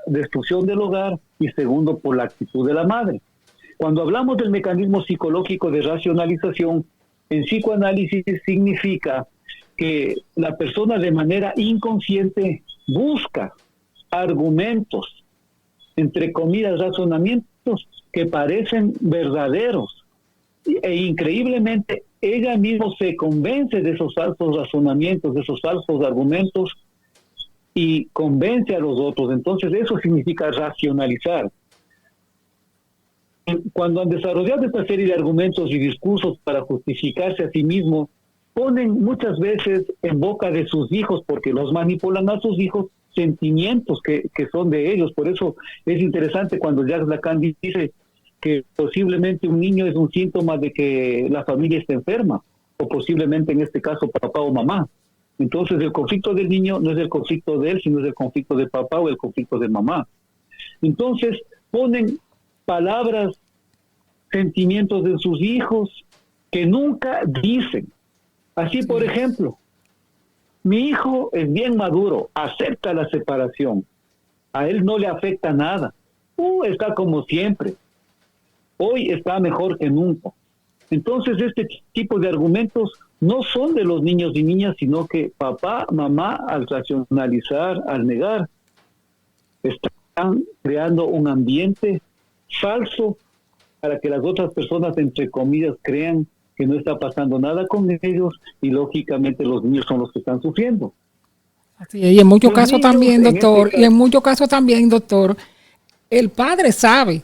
destrucción del hogar y segundo por la actitud de la madre. Cuando hablamos del mecanismo psicológico de racionalización, en psicoanálisis significa que la persona de manera inconsciente busca argumentos, entre comillas, razonamientos que parecen verdaderos e increíblemente ella misma se convence de esos falsos razonamientos, de esos falsos argumentos y convence a los otros. Entonces eso significa racionalizar. Cuando han desarrollado esta serie de argumentos y discursos para justificarse a sí mismos, ponen muchas veces en boca de sus hijos, porque los manipulan a sus hijos, sentimientos que son de ellos. Por eso es interesante cuando Jacques Lacan dice que posiblemente un niño es un síntoma de que la familia está enferma, o posiblemente en este caso papá o mamá. Entonces el conflicto del niño no es el conflicto de él, sino es el conflicto de papá o el conflicto de mamá. Entonces ponen palabras, sentimientos de sus hijos que nunca dicen. Así, por ejemplo, mi hijo es bien maduro, acepta la separación, a él no le afecta nada, está como siempre, hoy está mejor que nunca. Entonces este tipo de argumentos no son de los niños y niñas, sino que papá, mamá, al racionalizar, al negar, están creando un ambiente falso para que las otras personas, entre comillas, crean que no está pasando nada con ellos y lógicamente los niños son los que están sufriendo. Así es, y en muchos casos también, doctor, el padre sabe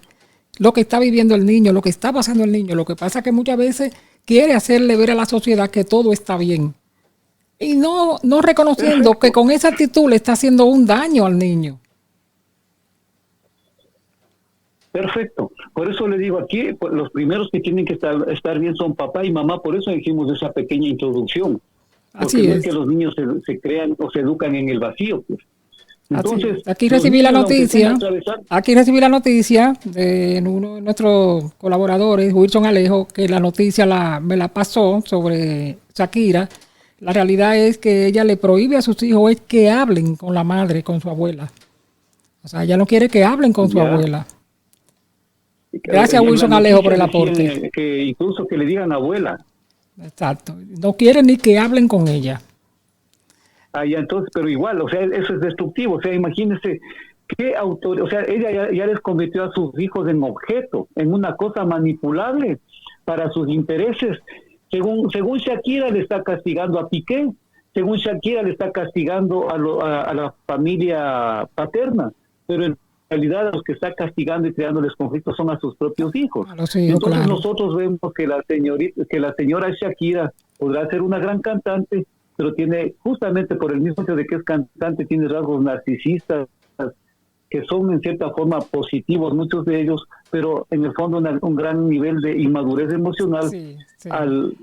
lo que está viviendo el niño, lo que está pasando el niño. Lo que pasa es que muchas veces quiere hacerle ver a la sociedad que todo está bien y no reconociendo que con esa actitud le está haciendo un daño al niño. Perfecto. Por eso le digo aquí, los primeros que tienen que estar bien son papá y mamá. Por eso dijimos esa pequeña introducción. Porque Así no es que los niños se crean o se educan en el vacío. Pues. Entonces, aquí recibí la noticia de uno de nuestros colaboradores, Wilson Alejo, que la noticia me la pasó sobre Shakira. La realidad es que ella le prohíbe a sus hijos que hablen con la madre, con su abuela. O sea, ella no quiere que hablen con su abuela. Gracias, Wilson Alejo, por el aporte. Que incluso que le digan abuela. Exacto. No quieren ni que hablen con ella. Ya, entonces, pero igual, o sea, eso es destructivo. O sea, imagínense qué autor, o sea, ella ya les convirtió a sus hijos en objeto, en una cosa manipulable para sus intereses. Según Shakira le está castigando a Piqué, según Shakira le está castigando a la familia paterna, pero en realidad los que está castigando y creándoles conflictos son a sus propios hijos. Entonces claro, nosotros vemos que la señora Shakira podrá ser una gran cantante, pero tiene, justamente por el mismo hecho de que es cantante, tiene rasgos narcisistas que son en cierta forma positivos, muchos de ellos, pero en el fondo un gran nivel de inmadurez emocional al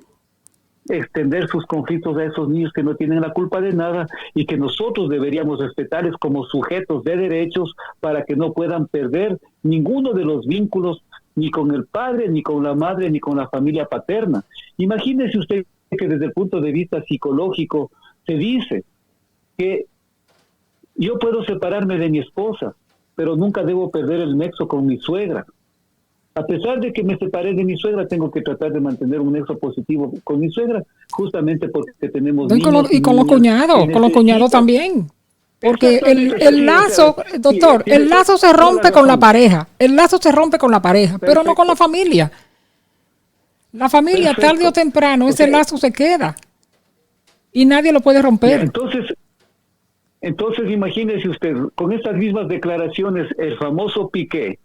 extender sus conflictos a esos niños que no tienen la culpa de nada y que nosotros deberíamos respetarles como sujetos de derechos para que no puedan perder ninguno de los vínculos ni con el padre, ni con la madre, ni con la familia paterna. Imagínese usted que desde el punto de vista psicológico se dice que yo puedo separarme de mi esposa, pero nunca debo perder el nexo con mi suegra. A pesar de que me separé de mi suegra, tengo que tratar de mantener un nexo positivo con mi suegra, justamente porque tenemos Y con los cuñados también. Porque el lazo, doctor, el lazo se rompe con la pareja, pero no con la familia. La familia, tarde o temprano, ese lazo se queda y nadie lo puede romper. Entonces imagínese usted, con estas mismas declaraciones, el famoso Piqué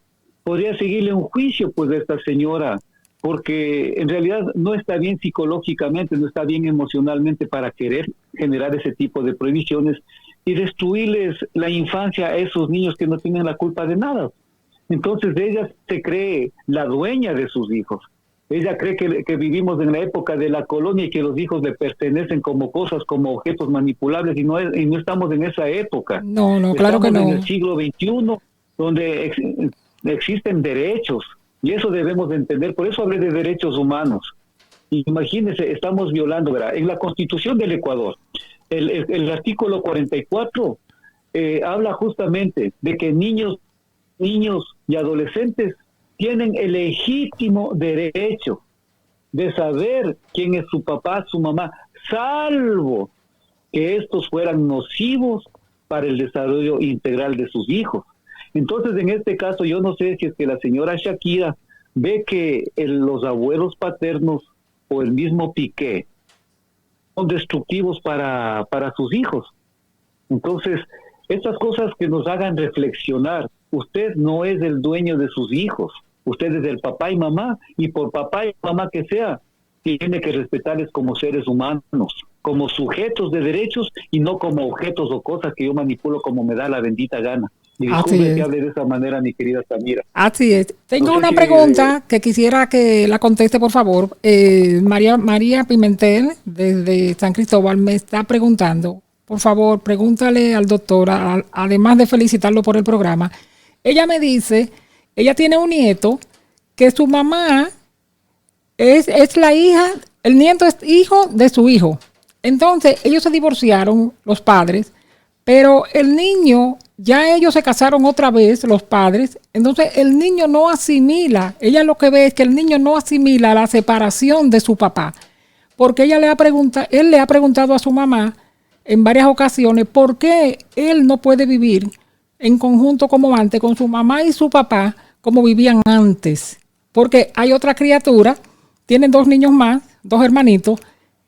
podría seguirle un juicio pues de esta señora, porque en realidad no está bien psicológicamente, no está bien emocionalmente para querer generar ese tipo de prohibiciones y destruirles la infancia a esos niños que no tienen la culpa de nada. Entonces ella se cree la dueña de sus hijos. Ella cree que vivimos en la época de la colonia y que los hijos le pertenecen como cosas, como objetos manipulables, y no estamos en esa época. No, claro que no. Estamos en el siglo XXI, donde existen derechos, y eso debemos de entender. Por eso hablé de derechos humanos. Y imagínense, estamos violando, ¿verdad? En la Constitución del Ecuador, el artículo 44 habla justamente de que niños y adolescentes tienen el legítimo derecho de saber quién es su papá, su mamá, salvo que estos fueran nocivos para el desarrollo integral de sus hijos. Entonces, en este caso, yo no sé si es que la señora Shakira ve que los abuelos paternos o el mismo Piqué son destructivos para sus hijos. Entonces, estas cosas que nos hagan reflexionar. Usted no es el dueño de sus hijos. Usted es el papá y mamá, y por papá y mamá que sea, tiene que respetarles como seres humanos, como sujetos de derechos y no como objetos o cosas que yo manipulo como me da la bendita gana. Y disculpe que hable de esa manera, mi querida Samira. Así es. Tengo una pregunta que quisiera que la conteste, por favor. María Pimentel, desde San Cristóbal, me está preguntando. Por favor, pregúntale al doctor, además de felicitarlo por el programa. Ella me dice, ella tiene un nieto, que su mamá es la hija, el nieto es hijo de su hijo. Entonces, ellos se divorciaron, los padres, pero el niño, ya ellos se casaron otra vez, los padres, entonces el niño no asimila, ella lo que ve es que el niño no asimila la separación de su papá, porque él le ha preguntado a su mamá en varias ocasiones por qué él no puede vivir en conjunto como antes, con su mamá y su papá, como vivían antes, porque hay otra criatura, tienen 2 niños más, 2 hermanitos,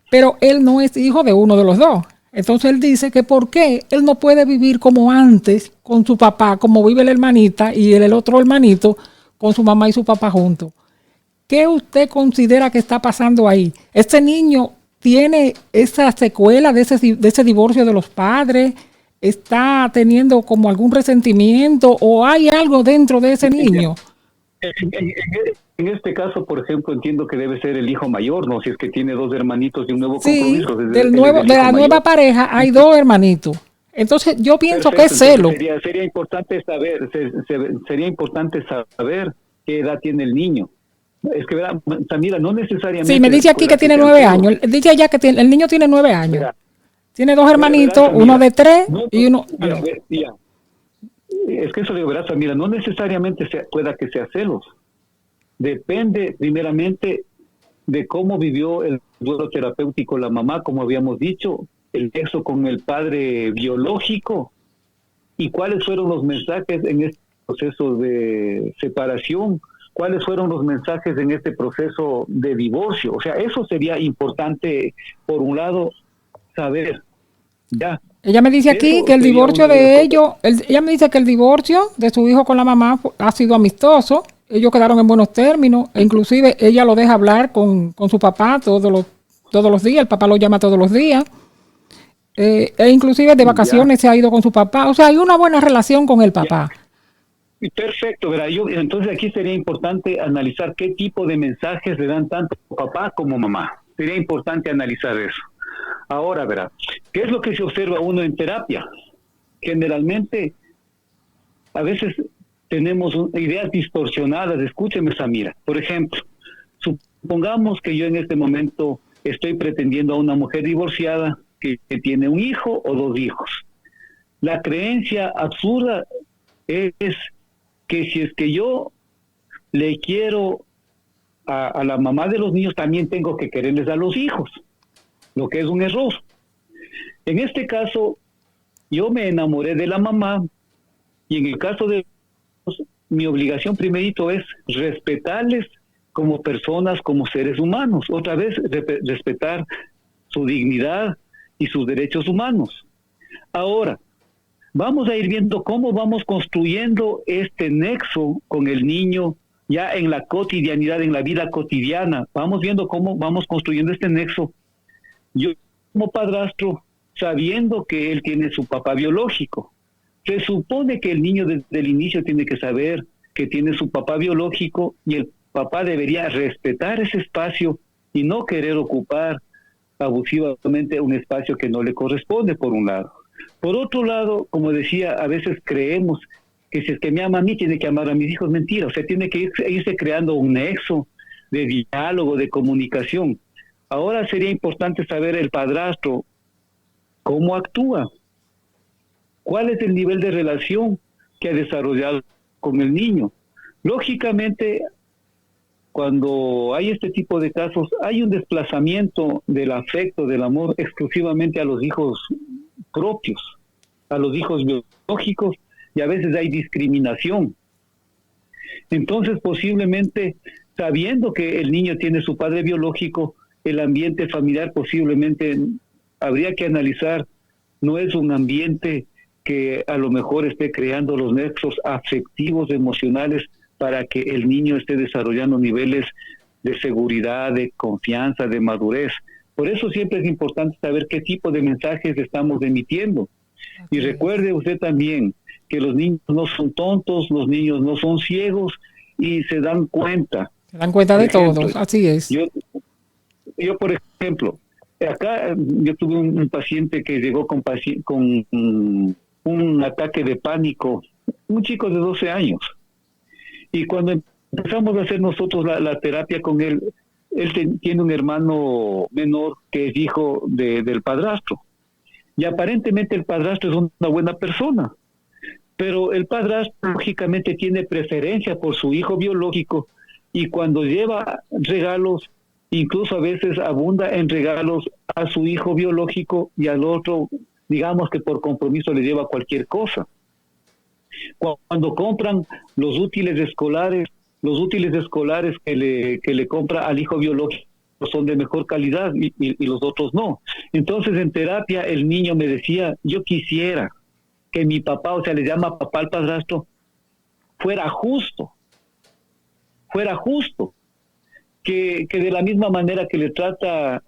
pero él no es hijo de uno de los 2. Entonces él dice que por qué él no puede vivir como antes con su papá, como vive la hermanita y el otro hermanito con su mamá y su papá juntos. ¿Qué usted considera que está pasando ahí? ¿Este niño tiene esa secuela de ese divorcio de los padres? ¿Está teniendo como algún resentimiento o hay algo dentro de ese niño? En este caso, por ejemplo, entiendo que debe ser el hijo mayor, ¿no? Si es que tiene 2 hermanitos y un nuevo compromiso. De la nueva pareja hay 2 hermanitos. Entonces yo pienso que es celo. Sería importante saber qué edad tiene el niño. Es que, ¿verdad? Mira, no necesariamente... Sí, me dice aquí que tiene 9 años. Dice allá que el niño tiene 9 años. Mira, tiene 2 hermanitos, uno de 3 y uno... Es que eso digo, ¿verdad? Mira, no necesariamente pueda que sea celos. Depende primeramente de cómo vivió el duelo terapéutico la mamá, como habíamos dicho, el nexo con el padre biológico y cuáles fueron los mensajes en este proceso de separación, cuáles fueron los mensajes en este proceso de divorcio. O sea, eso sería importante, por un lado, saber. Ya. Ella me dice aquí que el divorcio de ellos, ella me dice que el divorcio de su hijo con la mamá ha sido amistoso. Ellos quedaron en buenos términos, e inclusive ella lo deja hablar con su papá todos los días, el papá lo llama todos los días, e inclusive de vacaciones se ha ido con su papá, o sea, hay una buena relación con el papá. Perfecto, ¿verdad? Entonces aquí sería importante analizar qué tipo de mensajes le dan tanto papá como mamá, sería importante analizar eso. Ahora, ¿verdad? ¿Qué es lo que se observa uno en terapia? Generalmente, a veces tenemos ideas distorsionadas. Escúcheme, Samira. Por ejemplo, supongamos que yo en este momento estoy pretendiendo a una mujer divorciada que tiene un hijo o 2 hijos. La creencia absurda es que si es que yo le quiero a la mamá de los niños, también tengo que quererles a los hijos, lo que es un error. En este caso, yo me enamoré de la mamá, y en el caso de mi obligación primerito es respetarles como personas, como seres humanos. Otra vez, respetar su dignidad y sus derechos humanos. Ahora, vamos a ir viendo cómo vamos construyendo este nexo con el niño ya en la cotidianidad, en la vida cotidiana. Vamos viendo cómo vamos construyendo este nexo. Yo como padrastro, sabiendo que él tiene su papá biológico, se supone que el niño desde el inicio tiene que saber que tiene su papá biológico y el papá debería respetar ese espacio y no querer ocupar abusivamente un espacio que no le corresponde, por un lado. Por otro lado, como decía, a veces creemos que si es que me ama a mí, tiene que amar a mis hijos. Mentira, o sea, tiene que irse creando un nexo de diálogo, de comunicación. Ahora sería importante saber el padrastro cómo actúa, cuál es el nivel de relación que ha desarrollado con el niño. Lógicamente, cuando hay este tipo de casos, hay un desplazamiento del afecto, del amor, exclusivamente a los hijos propios, a los hijos biológicos, y a veces hay discriminación. Entonces, posiblemente, sabiendo que el niño tiene su padre biológico, el ambiente familiar posiblemente habría que analizar, no es un ambiente que a lo mejor esté creando los nexos afectivos, emocionales, para que el niño esté desarrollando niveles de seguridad, de confianza, de madurez. Por eso siempre es importante saber qué tipo de mensajes estamos emitiendo. Y recuerde usted también que los niños no son tontos, los niños no son ciegos y se dan cuenta. Se dan cuenta de todo, así es. Yo, por ejemplo, acá yo tuve un paciente que llegó con un ataque de pánico, un chico de 12 años. Y cuando empezamos a hacer nosotros la terapia con él, tiene un hermano menor que es hijo del padrastro. Y aparentemente el padrastro es una buena persona. Pero el padrastro lógicamente tiene preferencia por su hijo biológico y cuando lleva regalos, incluso a veces abunda en regalos a su hijo biológico y al otro, digamos que por compromiso le lleva cualquier cosa. Cuando compran los útiles escolares que le compra al hijo biológico son de mejor calidad y los otros no. Entonces en terapia el niño me decía, yo quisiera que mi papá, o sea, le llama papá al padrastro, fuera justo, que de la misma manera que le trata,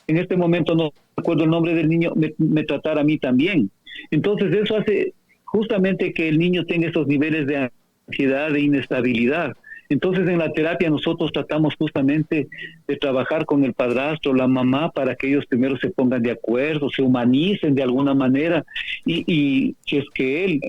en este momento no recuerdo el nombre del niño, me tratara a mí también. Entonces eso hace justamente que el niño tenga esos niveles de ansiedad, de inestabilidad. Entonces en la terapia nosotros tratamos justamente de trabajar con el padrastro, la mamá, para que ellos primero se pongan de acuerdo, se humanicen de alguna manera y si es que él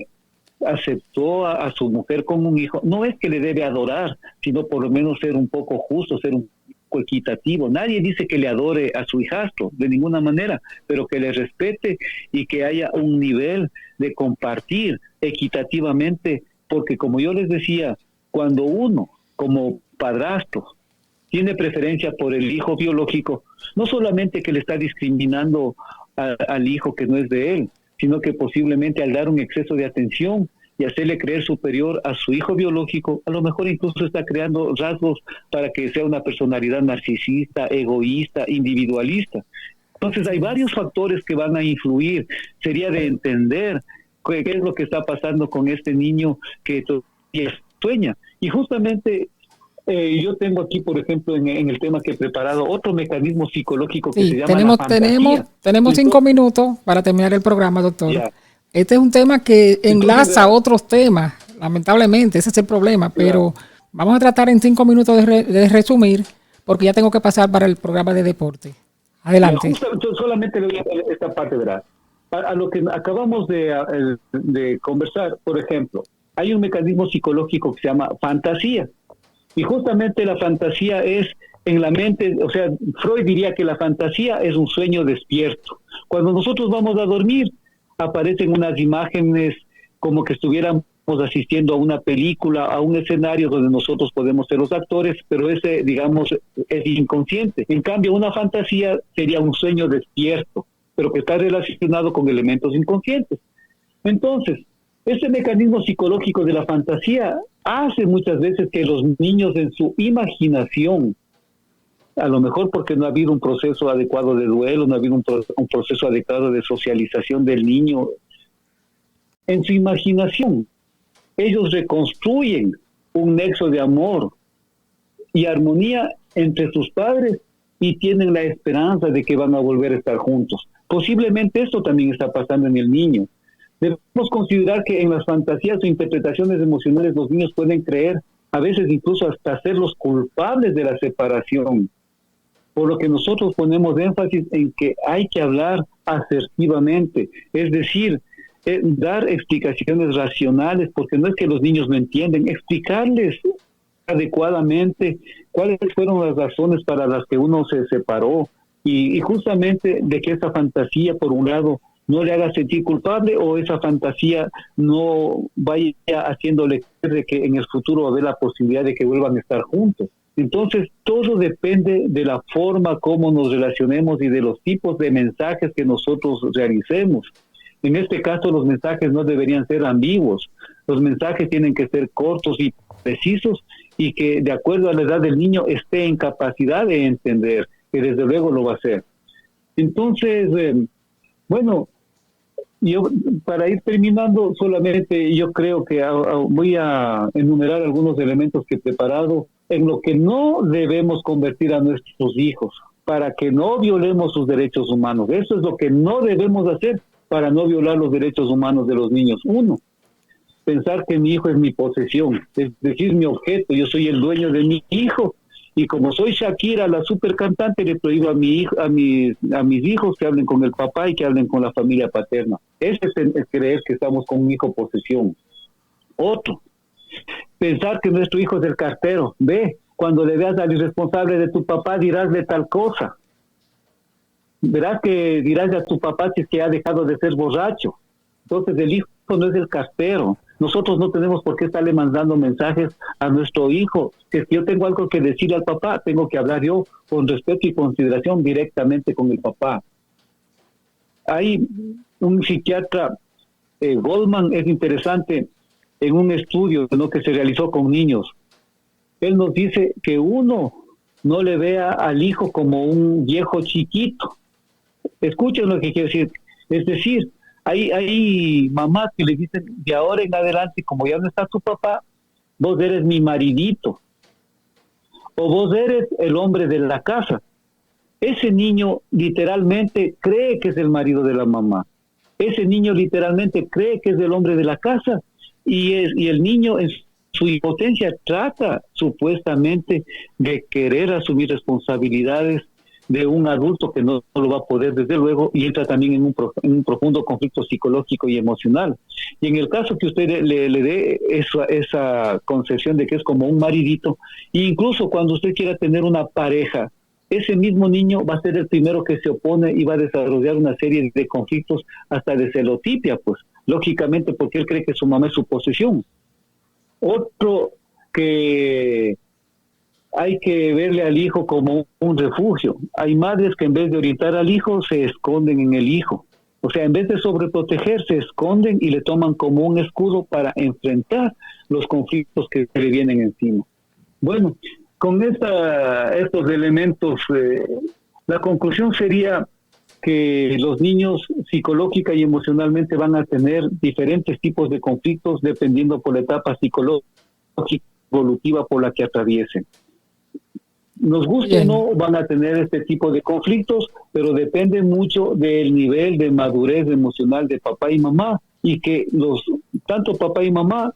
aceptó a su mujer como un hijo, no es que le debe adorar, sino por lo menos ser un poco justo, ser un poco equitativo. Nadie dice que le adore a su hijastro, de ninguna manera, pero que le respete y que haya un nivel de compartir equitativamente, porque como yo les decía, cuando uno, como padrastro, tiene preferencia por el hijo biológico, no solamente que le está discriminando al hijo que no es de él, sino que posiblemente al dar un exceso de atención y hacerle creer superior a su hijo biológico, a lo mejor incluso está creando rasgos para que sea una personalidad narcisista, egoísta, individualista. Entonces hay varios factores que van a influir. Sería de entender qué es lo que está pasando con este niño que todavía sueña. Y justamente yo tengo aquí, por ejemplo, en el tema que he preparado, otro mecanismo psicológico que se llama la fantasía. Tenemos 5 minutos para terminar el programa, doctor. Ya. Este es un tema que enlaza otros temas, lamentablemente, ese es el problema, pero vamos a tratar en 5 minutos de resumir, porque ya tengo que pasar para el programa de deporte. Adelante. Solamente le voy a esta parte, ¿verdad? A lo que acabamos de conversar, por ejemplo, hay un mecanismo psicológico que se llama fantasía. Y justamente la fantasía es en la mente, o sea, Freud diría que la fantasía es un sueño despierto. Cuando nosotros vamos a dormir, aparecen unas imágenes como que estuviéramos asistiendo a una película, a un escenario donde nosotros podemos ser los actores, pero ese, digamos, es inconsciente. En cambio, una fantasía sería un sueño despierto, pero que está relacionado con elementos inconscientes. Entonces, este mecanismo psicológico de la fantasía hace muchas veces que los niños en su imaginación, a lo mejor porque no ha habido un proceso adecuado de duelo, no ha habido un proceso adecuado de socialización del niño, en su imaginación, ellos reconstruyen un nexo de amor y armonía entre sus padres y tienen la esperanza de que van a volver a estar juntos. Posiblemente esto también está pasando en el niño. Debemos considerar que en las fantasías o interpretaciones emocionales los niños pueden creer, a veces incluso hasta ser los culpables de la separación. Por lo que nosotros ponemos énfasis en que hay que hablar asertivamente, es decir, dar explicaciones racionales, porque no es que los niños no entienden, explicarles adecuadamente cuáles fueron las razones para las que uno se separó y justamente de que esa fantasía, por un lado, no le haga sentir culpable o esa fantasía no vaya haciéndole creer de que en el futuro va a haber la posibilidad de que vuelvan a estar juntos. Entonces, todo depende de la forma como nos relacionemos y de los tipos de mensajes que nosotros realicemos. En este caso, los mensajes no deberían ser ambiguos. Los mensajes tienen que ser cortos y precisos y que, de acuerdo a la edad del niño, esté en capacidad de entender, que desde luego lo va a hacer. Entonces, bueno, yo para ir terminando, solamente yo creo que voy a enumerar algunos elementos que he preparado en lo que no debemos convertir a nuestros hijos, para que no violemos sus derechos humanos. Eso es lo que no debemos hacer para no violar los derechos humanos de los niños. Uno, pensar que mi hijo es mi posesión, es decir, mi objeto, yo soy el dueño de mi hijo, y como soy Shakira, la super cantante, le prohíbo a mi hijo, a mis hijos que hablen con el papá y que hablen con la familia paterna. Ese es creer que estamos con un hijo posesión. Otro, pensar que nuestro hijo es el cartero. Ve, cuando le veas al irresponsable de tu papá, dirásle tal cosa. Verás que dirás a tu papá si es que ha dejado de ser borracho. Entonces el hijo no es el cartero. Nosotros no tenemos por qué estarle mandando mensajes a nuestro hijo. Si es que yo tengo algo que decir al papá, tengo que hablar yo con respeto y consideración directamente con el papá. Hay un psiquiatra, Goldman, es interesante, en un estudio, ¿no?, que se realizó con niños. Él nos dice que uno no le vea al hijo como un viejo chiquito. Escuchen lo que quiero decir. Es decir, hay mamás que le dicen, de ahora en adelante, como ya no está tu papá, vos eres mi maridito, o vos eres el hombre de la casa. Ese niño literalmente cree que es el marido de la mamá. Ese niño literalmente cree que es el hombre de la casa, y el niño en su impotencia trata supuestamente de querer asumir responsabilidades de un adulto que no lo va a poder, desde luego, y entra también en un profundo conflicto psicológico y emocional. Y en el caso que usted le dé esa concepción de que es como un maridito, e incluso cuando usted quiera tener una pareja, ese mismo niño va a ser el primero que se opone y va a desarrollar una serie de conflictos hasta de celotipia, pues, lógicamente porque él cree que su mamá es su posesión. Otro, que hay que verle al hijo como un refugio. Hay madres que en vez de orientar al hijo se esconden en el hijo. O sea, en vez de sobreproteger, se esconden y le toman como un escudo para enfrentar los conflictos que le vienen encima. Bueno, con estos elementos, la conclusión sería que los niños psicológica y emocionalmente van a tener diferentes tipos de conflictos dependiendo por la etapa psicológica evolutiva por la que atraviesen. Nos guste o no, van a tener este tipo de conflictos, pero depende mucho del nivel de madurez emocional de papá y mamá, y que tanto papá y mamá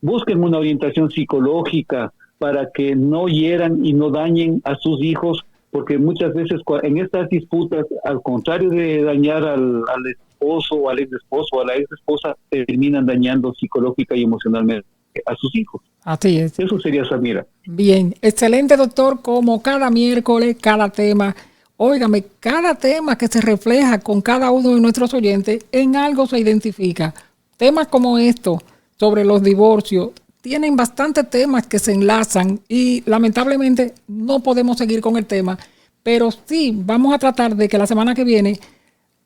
busquen una orientación psicológica para que no hieran y no dañen a sus hijos, porque muchas veces en estas disputas, al contrario de dañar al esposo o al ex esposo o a la ex esposa terminan dañando psicológica y emocionalmente a sus hijos. Así es. Eso sería, Samira. Bien, excelente, doctor, como cada miércoles, cada tema. Óigame, cada tema que se refleja con cada uno de nuestros oyentes, en algo se identifica. Temas como estos, sobre los divorcios, tienen bastantes temas que se enlazan y lamentablemente no podemos seguir con el tema, pero sí vamos a tratar de que la semana que viene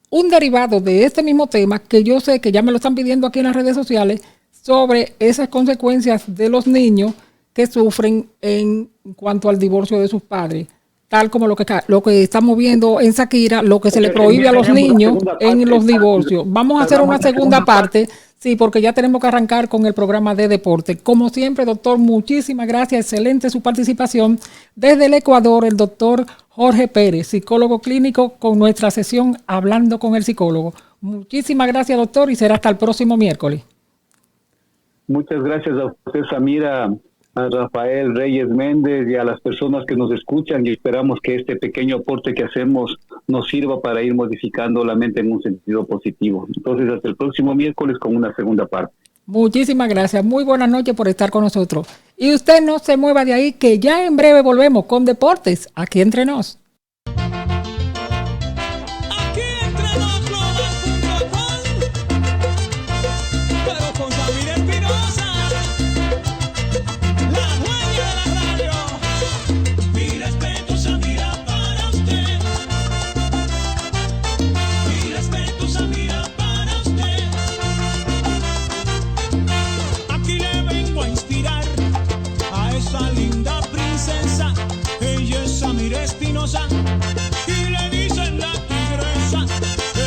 un derivado de este mismo tema, que yo sé que ya me lo están pidiendo aquí en las redes sociales, sobre esas consecuencias de los niños que sufren en cuanto al divorcio de sus padres, tal como lo que estamos viendo en Shakira, lo que se le prohíbe a los niños en los divorcios. Vamos a hacer una segunda parte, sí, porque ya tenemos que arrancar con el programa de deporte. Como siempre, doctor, muchísimas gracias, excelente su participación. Desde el Ecuador, el doctor Jorge Pérez, psicólogo clínico, con nuestra sesión Hablando con el Psicólogo. Muchísimas gracias, doctor, y será hasta el próximo miércoles. Muchas gracias a usted, Samira, a Rafael Reyes Méndez y a las personas que nos escuchan, y esperamos que este pequeño aporte que hacemos nos sirva para ir modificando la mente en un sentido positivo. Entonces, hasta el próximo miércoles con una segunda parte. Muchísimas gracias. Muy buenas noches por estar con nosotros. Y usted no se mueva de ahí, que ya en breve volvemos con Deportes, aquí entre nos. Espinosa, y le dicen la tigresa,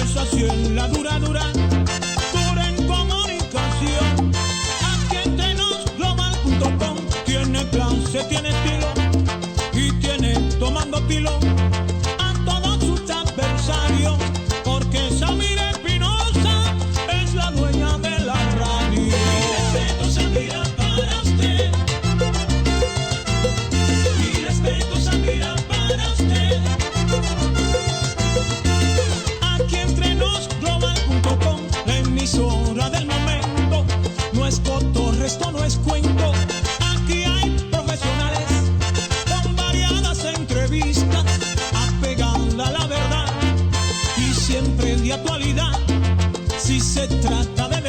esa sí es la dura, dura, dura en comunicación. Aquí entre nos, global.com, tiene clase, tiene estilo, y tiene tomando pilo a todos sus adversarios, porque Samira Espinosa es la dueña de la radio. Mi respeto, Samira, para usted. Mi respeto, Samira, para usted. Aquí entre nos, global.com, la emisora del momento. No es cotorre, esto no es cuento. Aquí hay profesionales con variadas entrevistas, apegada a la verdad y siempre de actualidad. Si se trata de